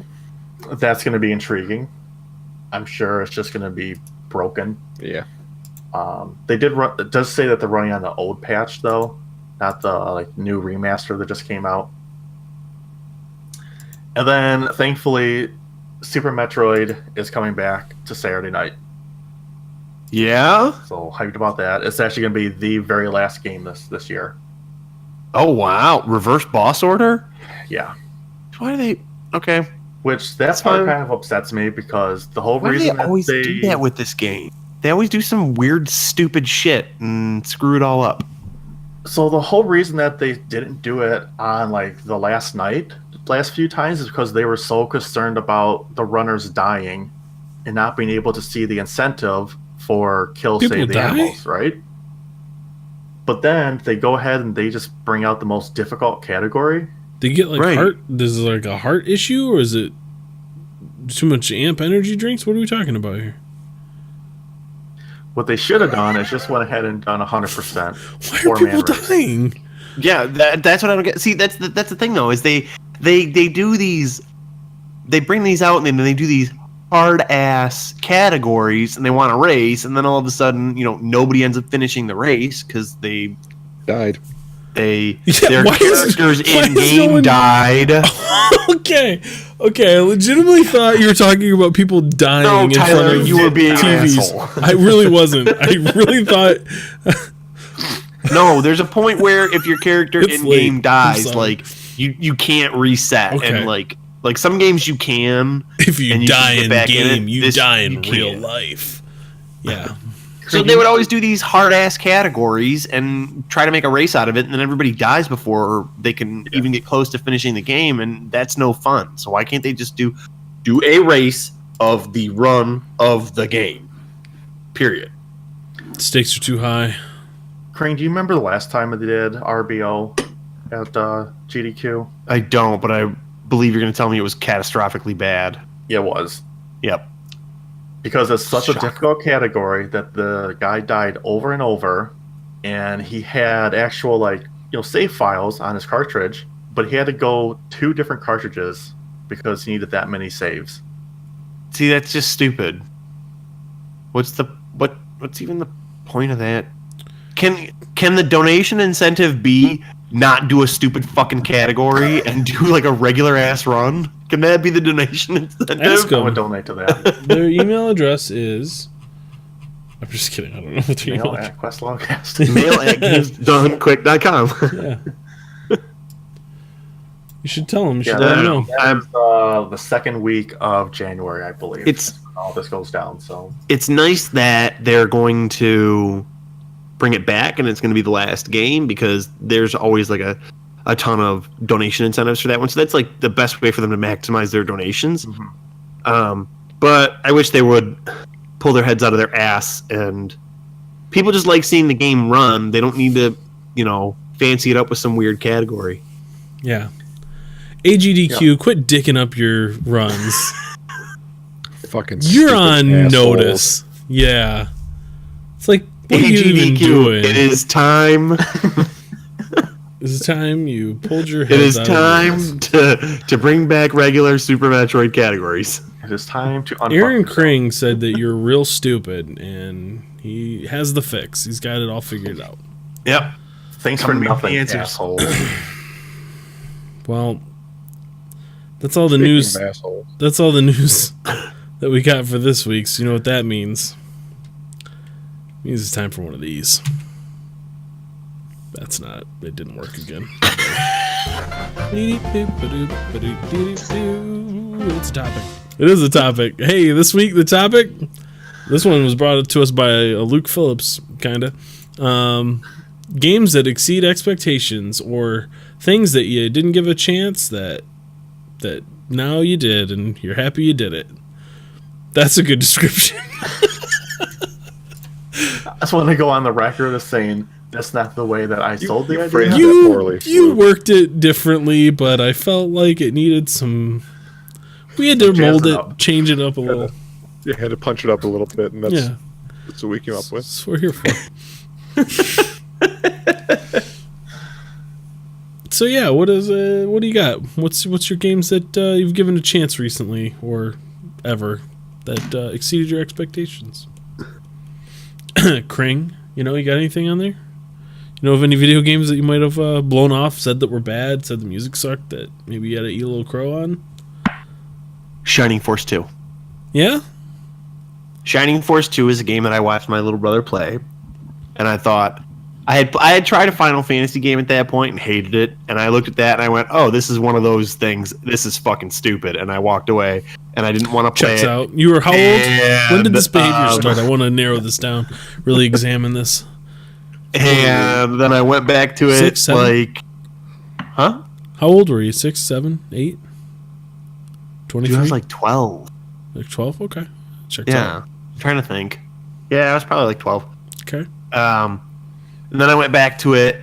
that's gonna be intriguing. I'm sure it's just gonna be broken.
Yeah.
They did run. It does say that they're running on the old patch though, not the like new remaster that just came out. And then thankfully, Super Metroid is coming back to Saturday night.
Yeah?
So hyped about that. It's actually going to be the very last game this year.
Oh, wow. Reverse boss order?
Yeah.
Why do they... Okay.
Which
That's
that part
fine.
kind of upsets me because the whole
Why do they
reason
always
that
do that with this game? They always do some weird, stupid shit and screw it all up.
So the whole reason that they didn't do it on like the last few times is because they were so concerned about the runners dying and not being able to see the incentive for kill
People
save the
die?
animals, right? But then they go ahead and they just bring out the most difficult category.
They get like
Right.
heart. Is it like a heart issue, or is it too much amp energy drinks? What are we talking about here?
What they should have done is just went ahead and done 100%.
Why are
Four-man
people
race.
dying?
Yeah, that's what I don't get. See, that's the thing, though, is they do these... They bring these out, and then they do these hard-ass categories, and they want to race, and then all of a sudden, nobody ends up finishing the race because they...
Died.
Their
why
characters
is no
in-game
one-
died.
Okay, I legitimately thought you were talking about people dying
No,
in
Tyler,
front of
you were being an
TVs.
asshole.
I really wasn't. I really thought
No, there's a point where if your character
It's late.
in-game
I'm
dies,
sorry.
like you can't reset,
Okay.
and like some games you can.
if you
and you
die
can get
in
back in
game,
it,
you
this
die in
you
real
can't.
life. Yeah.
So they would always do these hard-ass categories and try to make a race out of it, and then everybody dies before they can even get close to finishing the game, and that's no fun. So why can't they just do a race of the run of the game? Period.
Stakes are too high.
Crane, do you remember the last time they did RBO at GDQ?
I don't, but I believe you're going to tell me it was catastrophically bad.
Yeah, it was.
Yep.
Because it's such a
Shocker.
difficult category that the guy died over and over, and he had actual save files on his cartridge, but he had to go 2 different cartridges because he needed that many saves.
See, that's just stupid. What's even the point of that? Can the donation incentive be not do a stupid fucking category and do like a regular ass run? Can that be the donation incentive?
Ask
I
'em.
would donate to that.
Their email address is. I'm just kidding. I don't know what their email
Mail
address.
at Questlogcast.
Mail@gamesdoneclick.com.
Yeah. You should tell them. You should
Yeah,
let them know.
That is the second week of January, I believe.
It's
all this goes down. So
it's nice that they're going to bring it back and it's going to be the last game, because there's always like a ton of donation incentives for that one. So that's like the best way for them to maximize their donations. But I wish they would pull their heads out of their ass, and people just like seeing the game run. They don't need to, fancy it up with some weird category.
Yeah. AGDQ, quit dicking up your runs.
Fucking
You're
stupid
on
assholes.
notice. Yeah. It's like, what are you even
AGDQ,
doing?
it is time.
It's time you pulled your
It
head
is
out
time to bring back regular Super Metroid categories.
it is time to unfuck
Aaron
yourself.
Kring said that you're real stupid, and he has the fix. He's got it all figured out.
Yep.
Thanks for
Come with the
nothing,
answers.
asshole.
Well, that's all the
Speaking
news.
of assholes.
That's all the news that we got for this week. So you know what that means. It means it's time for one of these. That's not. It didn't work again. It's a topic. It is a topic. Hey, this week the topic. This one was brought to us by Luke Phillips, kinda. Games that exceed expectations, or things that you didn't give a chance that now you did, and you're happy you did it. That's a good description.
I just want to go on the record as saying that's not the way that I sold the
phrased
idea.
that poorly.
You worked it differently, but I felt like it needed some. We had to
Jazz
mold
it
it,
up.
change it up a little.
You had to punch it up a little bit, and
Yeah,
that's what we came up with.
that's what we're here for. So yeah, what do you got? What's your games that you've given a chance recently or ever that exceeded your expectations? Kring, you got anything on there? You know of any video games that you might have blown off, said that were bad, said the music sucked, that maybe you had to eat a little crow on?
Shining Force 2.
Yeah?
Shining Force 2 is a game that I watched my little brother play, and I thought I had tried a Final Fantasy game at that point and hated it, and I looked at that and I went, "Oh, this is one of those things. This is fucking stupid," and I walked away, and I didn't want to play
Checks
it.
out. You were how old?
And,
When did this behavior start? I want to narrow this down, really examine this.
And then I went back to it
6, 7?
like, huh?
How old were you? 6, 7, 8? 23?
Dude, I was like 12.
Like 12? Okay. Checks
Yeah,
out.
I'm trying to think. Yeah, I was probably like 12.
Okay.
And then I went back to it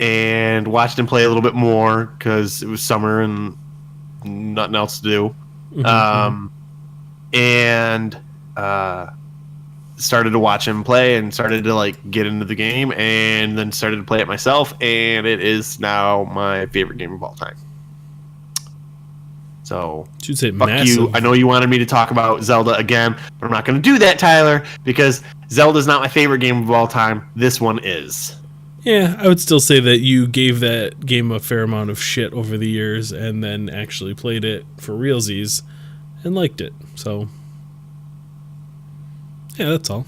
and watched him play a little bit more because it was summer and nothing else to do. And started to watch him play and started to like get into the game, and then started to play it myself, and it is now my favorite game of all time. So
Should say
fuck
massive.
you. I know you wanted me to talk about Zelda again, but I'm not going to do that, Tyler, because Zelda's not my favorite game of all time. This one is.
Yeah, I would still say that you gave that game a fair amount of shit over the years and then actually played it for realsies and liked it. So, yeah, that's all.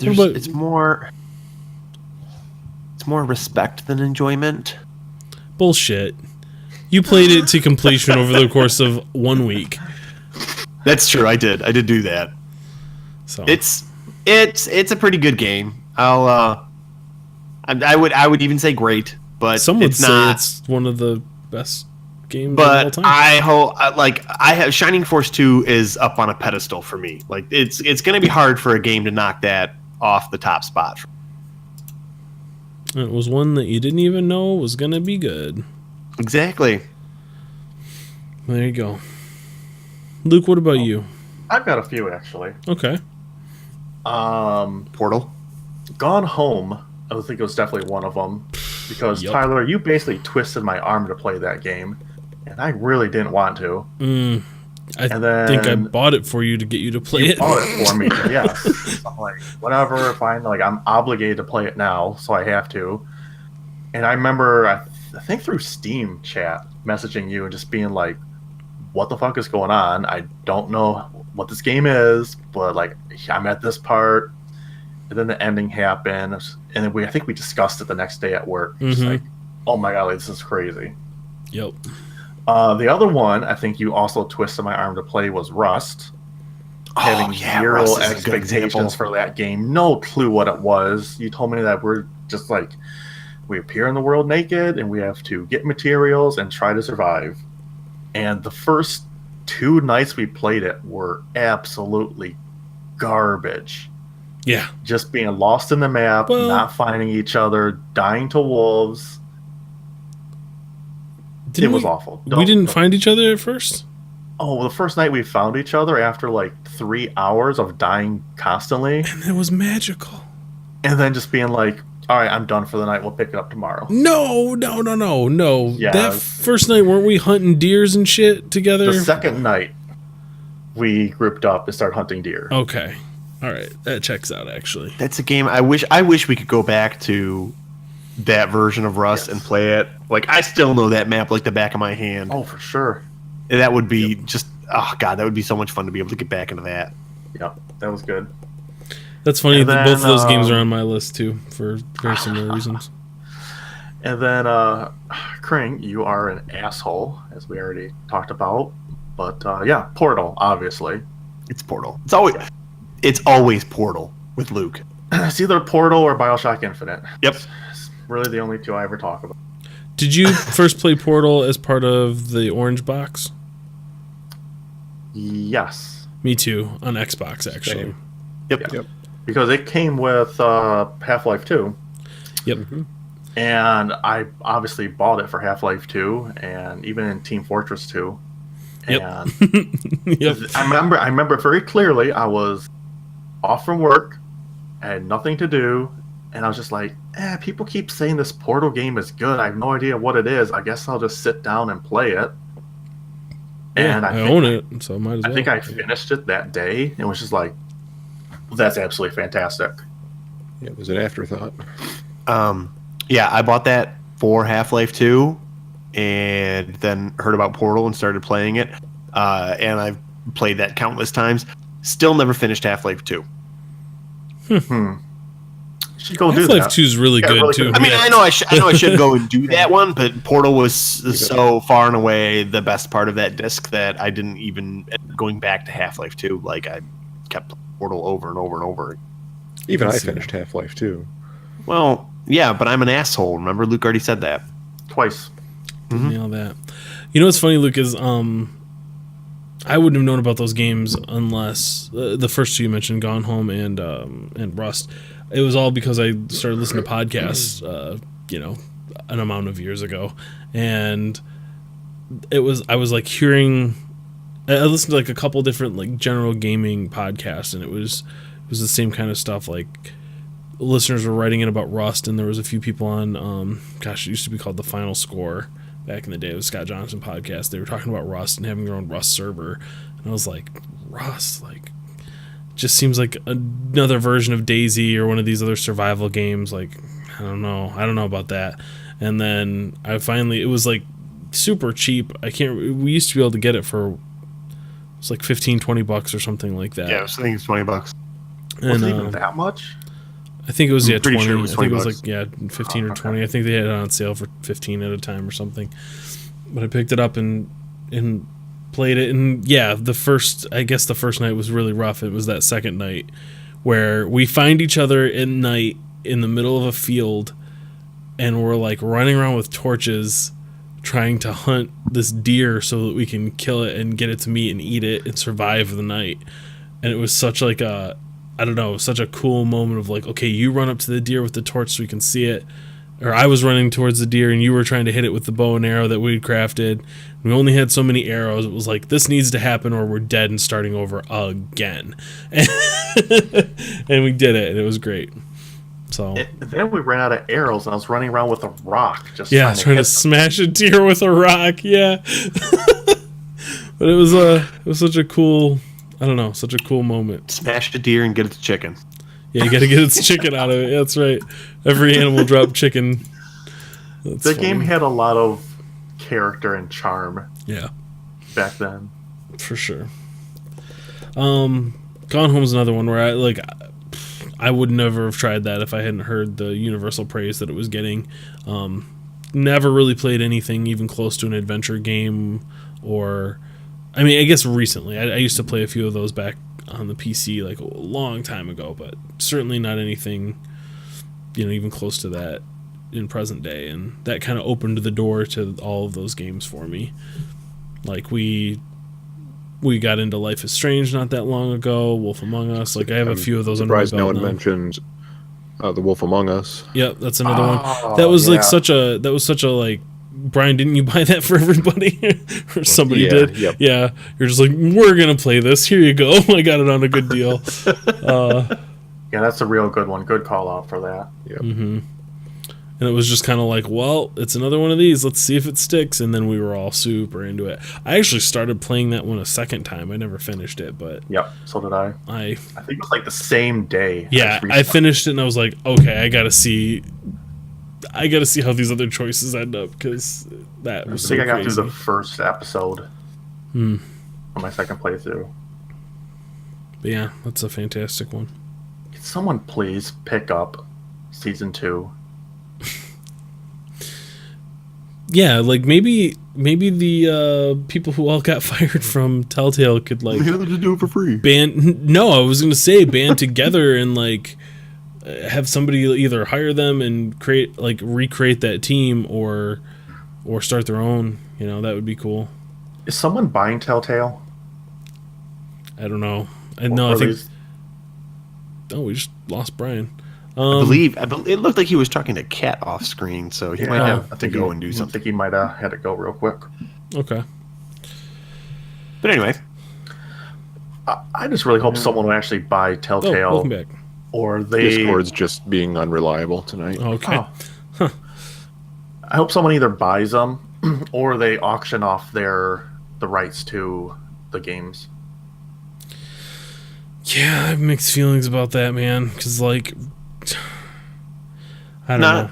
It's more respect than enjoyment.
Bullshit. You played it to completion over the course of 1 week.
That's true. I did do that.
So
it's a pretty good game. I would even say great, but
some would
it's
say
not.
it's one of the best games of all
But
time.
I have Shining Force 2 is up on a pedestal for me. Like it's going to be hard for a game to knock that off the top spot.
It was one that you didn't even know was going to be good.
Exactly.
There you go. Luke, what about you?
I've got a few actually.
Okay.
Portal.
Gone Home, I think it was definitely one of them. Because,
Yep.
Tyler, you basically twisted my arm to play that game. And I really didn't want to.
I
And then
think I bought it for you to get you to play it.
bought it for me, yes. So I'm like, whatever, fine. Like, I'm obligated to play it now, so I have to. And I remember, I think through Steam chat, messaging you and just being like, what the fuck is going on? I don't know what this game is, but, like, I'm at this part. And then the ending happened. And then I think we discussed it the next day at work. Just
Mhm.
like, oh my god, like, this is crazy.
Yep.
The other one, I think you also twisted my arm to play was Rust. Having zero
Rust is a good example.
expectations for that game, no clue what it was. You told me that we're just like, we appear in the world naked and we have to get materials and try to survive. And the first 2 nights we played it were absolutely garbage.
Yeah.
Just being lost in the map,
Well-
not finding each other, dying to wolves.
Didn't
it was
we,
awful.
We didn't find each other at first?
Oh, well, the first night we found each other after like 3 hours of dying constantly,
And it was magical.
and then just being like, "All right, I'm done for the night. We'll pick it up tomorrow."
No.
Yeah.
That first night, weren't we hunting deers and shit together?
The second night, we grouped up and started hunting deer.
Okay. All right. That checks out, actually.
That's a game I wish we could go back to that version of Rust and play it. Like I still know that map like the back of my hand.
Oh, for sure.
That would be just that would be so much fun to be able to get back into that.
Yep, that was good.
That's funny
And
that both of
then,
those games are on my list, too, for very similar reasons.
And then, Kring, you are an asshole, as we already talked about. But yeah, Portal, obviously.
It's Portal. It's always Portal with Luke.
It's either Portal or Bioshock Infinite.
Yep.
It's really the only two I ever talk about.
Did you first play Portal as part of the Orange Box?
Yes.
Me too, on Xbox, actually.
Same.
Yep.
Because it came with Half-Life 2.
Yep.
And I obviously bought it for Half-Life 2 and even in Team Fortress 2.
Yep.
And
Yep.
I remember very clearly I was off from work, I had nothing to do, and I was just like, people keep saying this Portal game is good. I have no idea what it is. I guess I'll just sit down and play it.
Yeah,
And
I own it, so might as well.
I think I finished it that day and was just like, that's absolutely fantastic.
Yeah, it was an afterthought.
Yeah, I bought that for Half-Life 2 and then heard about Portal and started playing it. And I've played that countless times. Still never finished Half-Life 2.
Should go do
Half-Life
that.
2 is really
Yeah,
good,
really
too.
good.
I mean, I know I should go and do that one, but Portal was so far and away the best part of that disc that I didn't even going back to Half-Life 2. Like I kept playing Portal over and over and over.
Even I
see
finished Half-Life 2.
Well, yeah, but I'm an asshole. Remember, Luke already said that.
Twice.
Nail that. You know what's funny, Luke, is I wouldn't have known about those games unless the first two you mentioned, Gone Home and Rust. It was all because I started listening to podcasts, an amount of years ago, and I was like hearing. I listened to like a couple different like general gaming podcasts, and it was the same kind of stuff. Like listeners were writing in about Rust, and there was a few people on. It used to be called The Final Score. Back in the day, it was Scott Johnson podcast. They were talking about Rust and having their own Rust server, and I was like, Rust, like just seems like another version of DayZ or one of these other survival games. Like, I don't know about that. And then it was like super cheap. We used to be able to get it for, it's like $15-$20 or something like that.
Yeah, I think it's $20.
And,
was it even that much?
I think it was,
I'm pretty
20.
sure it was
I think it was
$20.
like, 15 or 20. I think they had it on sale for 15 at a time or something. But I picked it up and played it, and yeah, the first night was really rough. It was that second night where we find each other at night in the middle of a field, and we're like running around with torches trying to hunt this deer so that we can kill it and get it to meat and eat it and survive the night. And it was such like such a cool moment of like, okay, you run up to the deer with the torch so we can see it, or I was running towards the deer and you were trying to hit it with the bow and arrow that we'd crafted. We only had so many arrows. It was like, this needs to happen or we're dead and starting over again. And we did it, and it was great. So
then we ran out of arrows, and I was running around with a rock, just
trying to smash a deer with a rock. Yeah, but it was such a cool, such a cool moment.
Smash a deer and get its chicken.
Yeah, you got to get its chicken out of it. That's right. Every animal dropped chicken.
The game had a lot of character and charm.
Yeah,
back then,
for sure. Gone Home's another one where I would never have tried that if I hadn't heard the universal praise that it was getting. Never really played anything even close to an adventure game, or I guess recently. I used to play a few of those back on the PC like a long time ago, but certainly not anything, even close to that in present day. And that kind of opened the door to all of those games for me. Like we got into Life is Strange not that long ago, Wolf Among Us. Like I have a few of those under my belt
no one
now.
mentioned The Wolf Among Us.
Yep, that's another one. That was such a like, Brian, didn't you buy that for everybody? Or somebody did?
Yep.
Yeah. You're just like, we're going to play this. Here you go. I got it on a good deal.
Yeah, that's a real good one. Good call out for that.
Yep.
Mm-hmm. And it was just kind of like, well, it's another one of these. Let's see if it sticks. And then we were all super into it. I actually started playing that one a second time. I never finished it, but...
Yep, so did I.
I
think it was like the same day.
Yeah, I finished it and I was like, okay, I gotta see how these other choices end up, because that was so
I got
crazy.
through the first episode on my second playthrough.
But yeah, that's a fantastic one.
Can someone please pick up season 2?
Yeah, like maybe the people who all got fired from Telltale could like
to do it for free.
No, I was gonna say band together and like have somebody either hire them and recreate that team or start their own. That would be cool.
Is someone buying Telltale?
I don't know. I think. Oh, we just lost Brian.
I believe it looked like he was talking to Kat off screen, so he might have to go and do something.
I think he might have had to go real quick.
Okay.
But anyway,
I just really hope someone will actually buy Telltale.
Welcome back.
Or they...
Discord's just being unreliable tonight.
Okay.
Oh. Huh. I hope someone either buys them or they auction off the rights to the games.
Yeah, I have mixed feelings about that, man. Because, like, I don't know.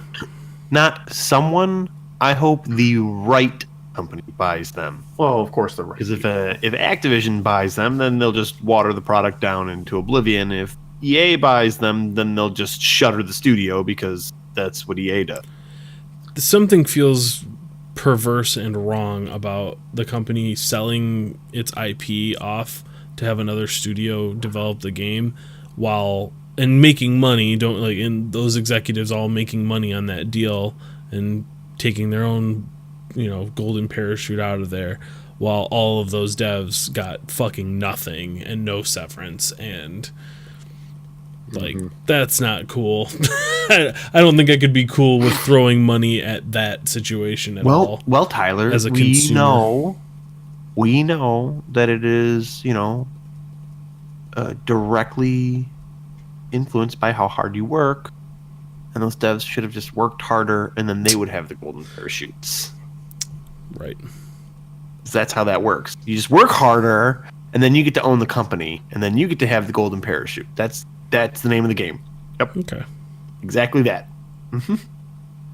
Not someone. I hope the right company buys them.
Well, of course the right.
Because if Activision buys them, then they'll just water the product down into oblivion. If EA buys them, then they'll just shutter the studio, because that's what EA does.
Something feels perverse and wrong about the company selling its IP off to have another studio develop the game and making money. And those executives all making money on that deal and taking their own, golden parachute out of there, while all of those devs got fucking nothing and no severance, and that's not cool. I don't think I could be cool with throwing money at that situation at all.
Well, Tyler,
as a consumer.
We know that it is, directly influenced by how hard you work, and those devs should have just worked harder, and then they would have the golden parachutes.
Right.
That's how that works. You just work harder, and then you get to own the company, and then you get to have the golden parachute. That's the name of the game. Yep.
Okay.
Exactly that.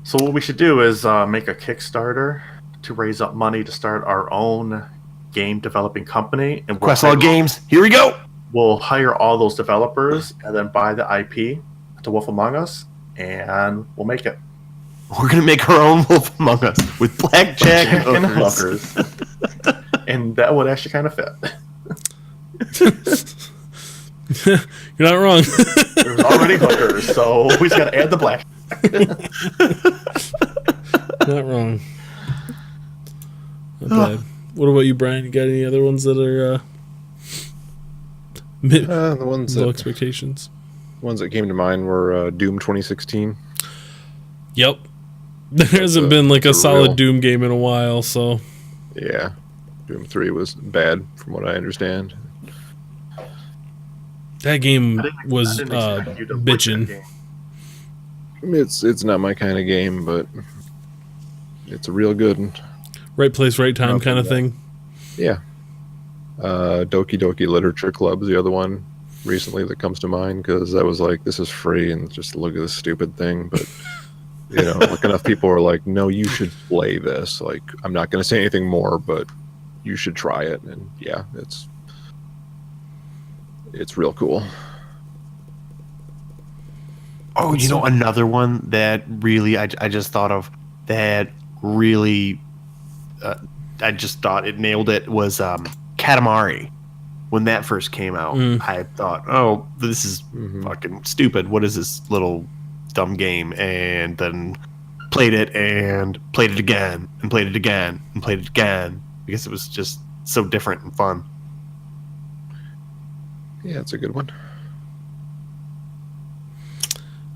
So what we should do is make a Kickstarter to raise up money to start our own game developing company. And
Questlog Games. Here we go.
We'll hire all those developers and then buy the IP to Wolf Among Us, and we'll make it.
We're gonna make our own Wolf Among Us with blackjack and
hookers. And that would actually kind of fit.
You're not wrong.
There's already hookers, so we just gotta add the black.
Not wrong. Not bad. What about you, Brian? You got any other ones that are
The ones
low
that
expectations?
ones that came to mind were Doom 2016.
Yep. There hasn't been like a
for
solid
real.
Doom game in a while, so
Yeah, Doom 3 was bad from what I understand.
that game
I didn't
was
expect you to like that
bitchin'.
game.
It's not my kind of game, but it's a real good one.
Right place, right time
Nothing
kind of
bad.
thing.
Yeah. Doki Doki Literature Club is the other one recently that comes to mind, because I was like, this is free and just look at this stupid thing. But, you know, like enough people are like, no, you should play this. Like, I'm not going to say anything more, but you should try it. And yeah, it's real cool.
Oh, you know, another one that really I just thought of that really I just thought it nailed it was Katamari. When that first came out, I thought, oh, this is fucking stupid. What is this little dumb game? And then played it and played it again and played it again and played it again because it was just so different and fun.
Yeah, it's a good one.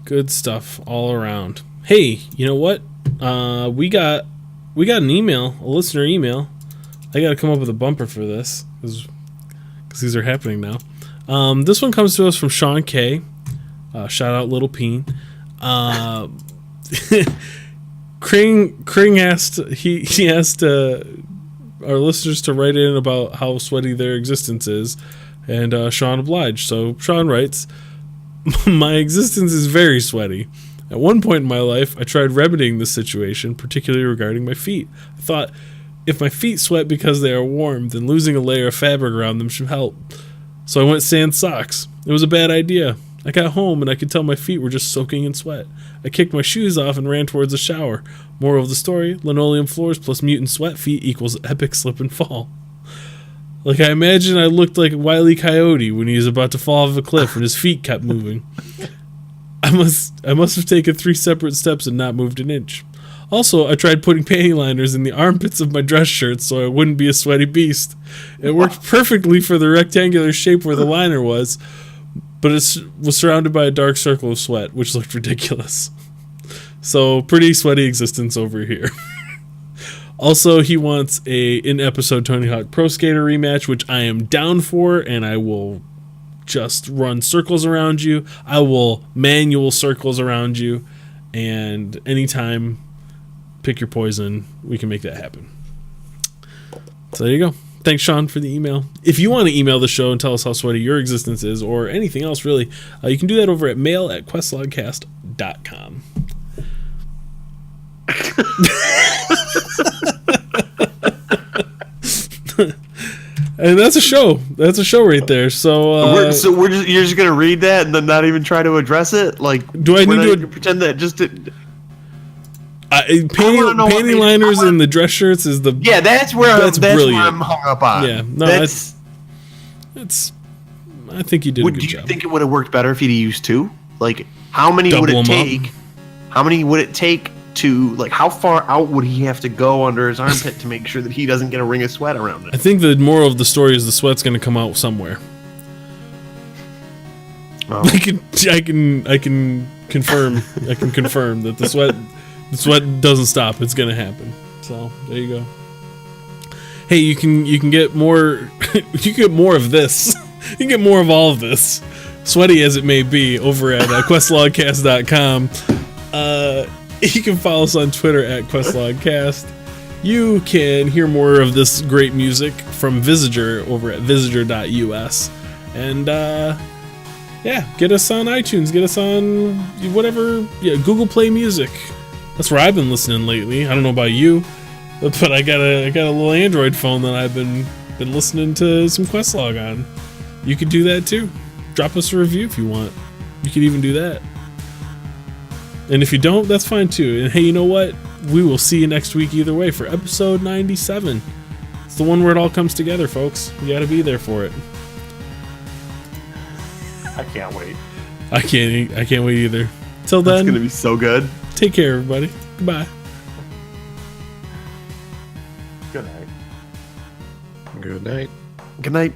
Good stuff all around. Hey, you know what? We got an email, a listener email. I got to come up with a bumper for this because these are happening now. This one comes to us from Sean K. Shout out Little Peen. Kring asked he asked our listeners to write in about how sweaty their existence is, and Sean obliged. So Sean writes, "My existence is very sweaty. At one point in my life, I tried remedying this situation, particularly regarding my feet. I thought, if my feet sweat because they are warm, then losing a layer of fabric around them should help. So I went sand socks. It was a bad idea. I got home and I could tell my feet were just soaking in sweat. I kicked my shoes off and ran towards the shower. Moral of the story, linoleum floors plus mutant sweat feet equals epic slip and fall. Like, I imagine I looked like Wile E. Coyote when he was about to fall off a cliff and his feet kept moving. I must have taken 3 separate steps and not moved an inch. Also, I tried putting panty liners in the armpits of my dress shirts so I wouldn't be a sweaty beast. It worked perfectly for the rectangular shape where the liner was, but it was surrounded by a dark circle of sweat, which looked ridiculous. So, pretty sweaty existence over here." Also, he wants a in-episode Tony Hawk Pro Skater rematch, which I am down for, and I will just run circles around you. I will manual circles around you, and anytime, pick your poison. We can make that happen. So there you go. Thanks, Sean, for the email. If you want to email the show and tell us how sweaty your existence is, or anything else really, you can do that over at mail@questlogcast.com. And that's a show. That's a show right there. So,
you're just gonna read that and then not even try to address it? Like,
do I need to
pretend that just?
Panty liners and the dress shirts is the
that's where I'm hung up on.
Yeah, no, it's. I think you did a good job.
Do you think it would have worked better if he'd used 2? Like, how many would it take? How many would it take to, like, how far out would he have to go under his armpit to make sure that he doesn't get a ring of sweat around it?
I think the moral of the story is the sweat's going to come out somewhere.
Oh.
I can confirm. I can confirm that the sweat doesn't stop. It's going to happen. So there you go. Hey, you can get more. You can get more of this. You can get more of all of this, sweaty as it may be, over at questlogcast.com. You can follow us on Twitter at questlogcast. you can hear more of this great music from Visitor over at visitor.us. And yeah, get us on iTunes, get us on whatever, Google Play Music. That's where I've been listening lately. I don't know about you, but I got a little Android phone that I've been listening to some Questlog on. You could do that too. Drop us a review if you want. You could even do that. And if you don't, that's fine too. And hey, you know what? We will see you next week either way for episode 97. It's the one where it all comes together, folks. You gotta be there for it.
I can't wait.
I can't wait either. Till then,
It's gonna be so good.
take care, everybody. Goodbye.
Good night.
Good night.
Good night.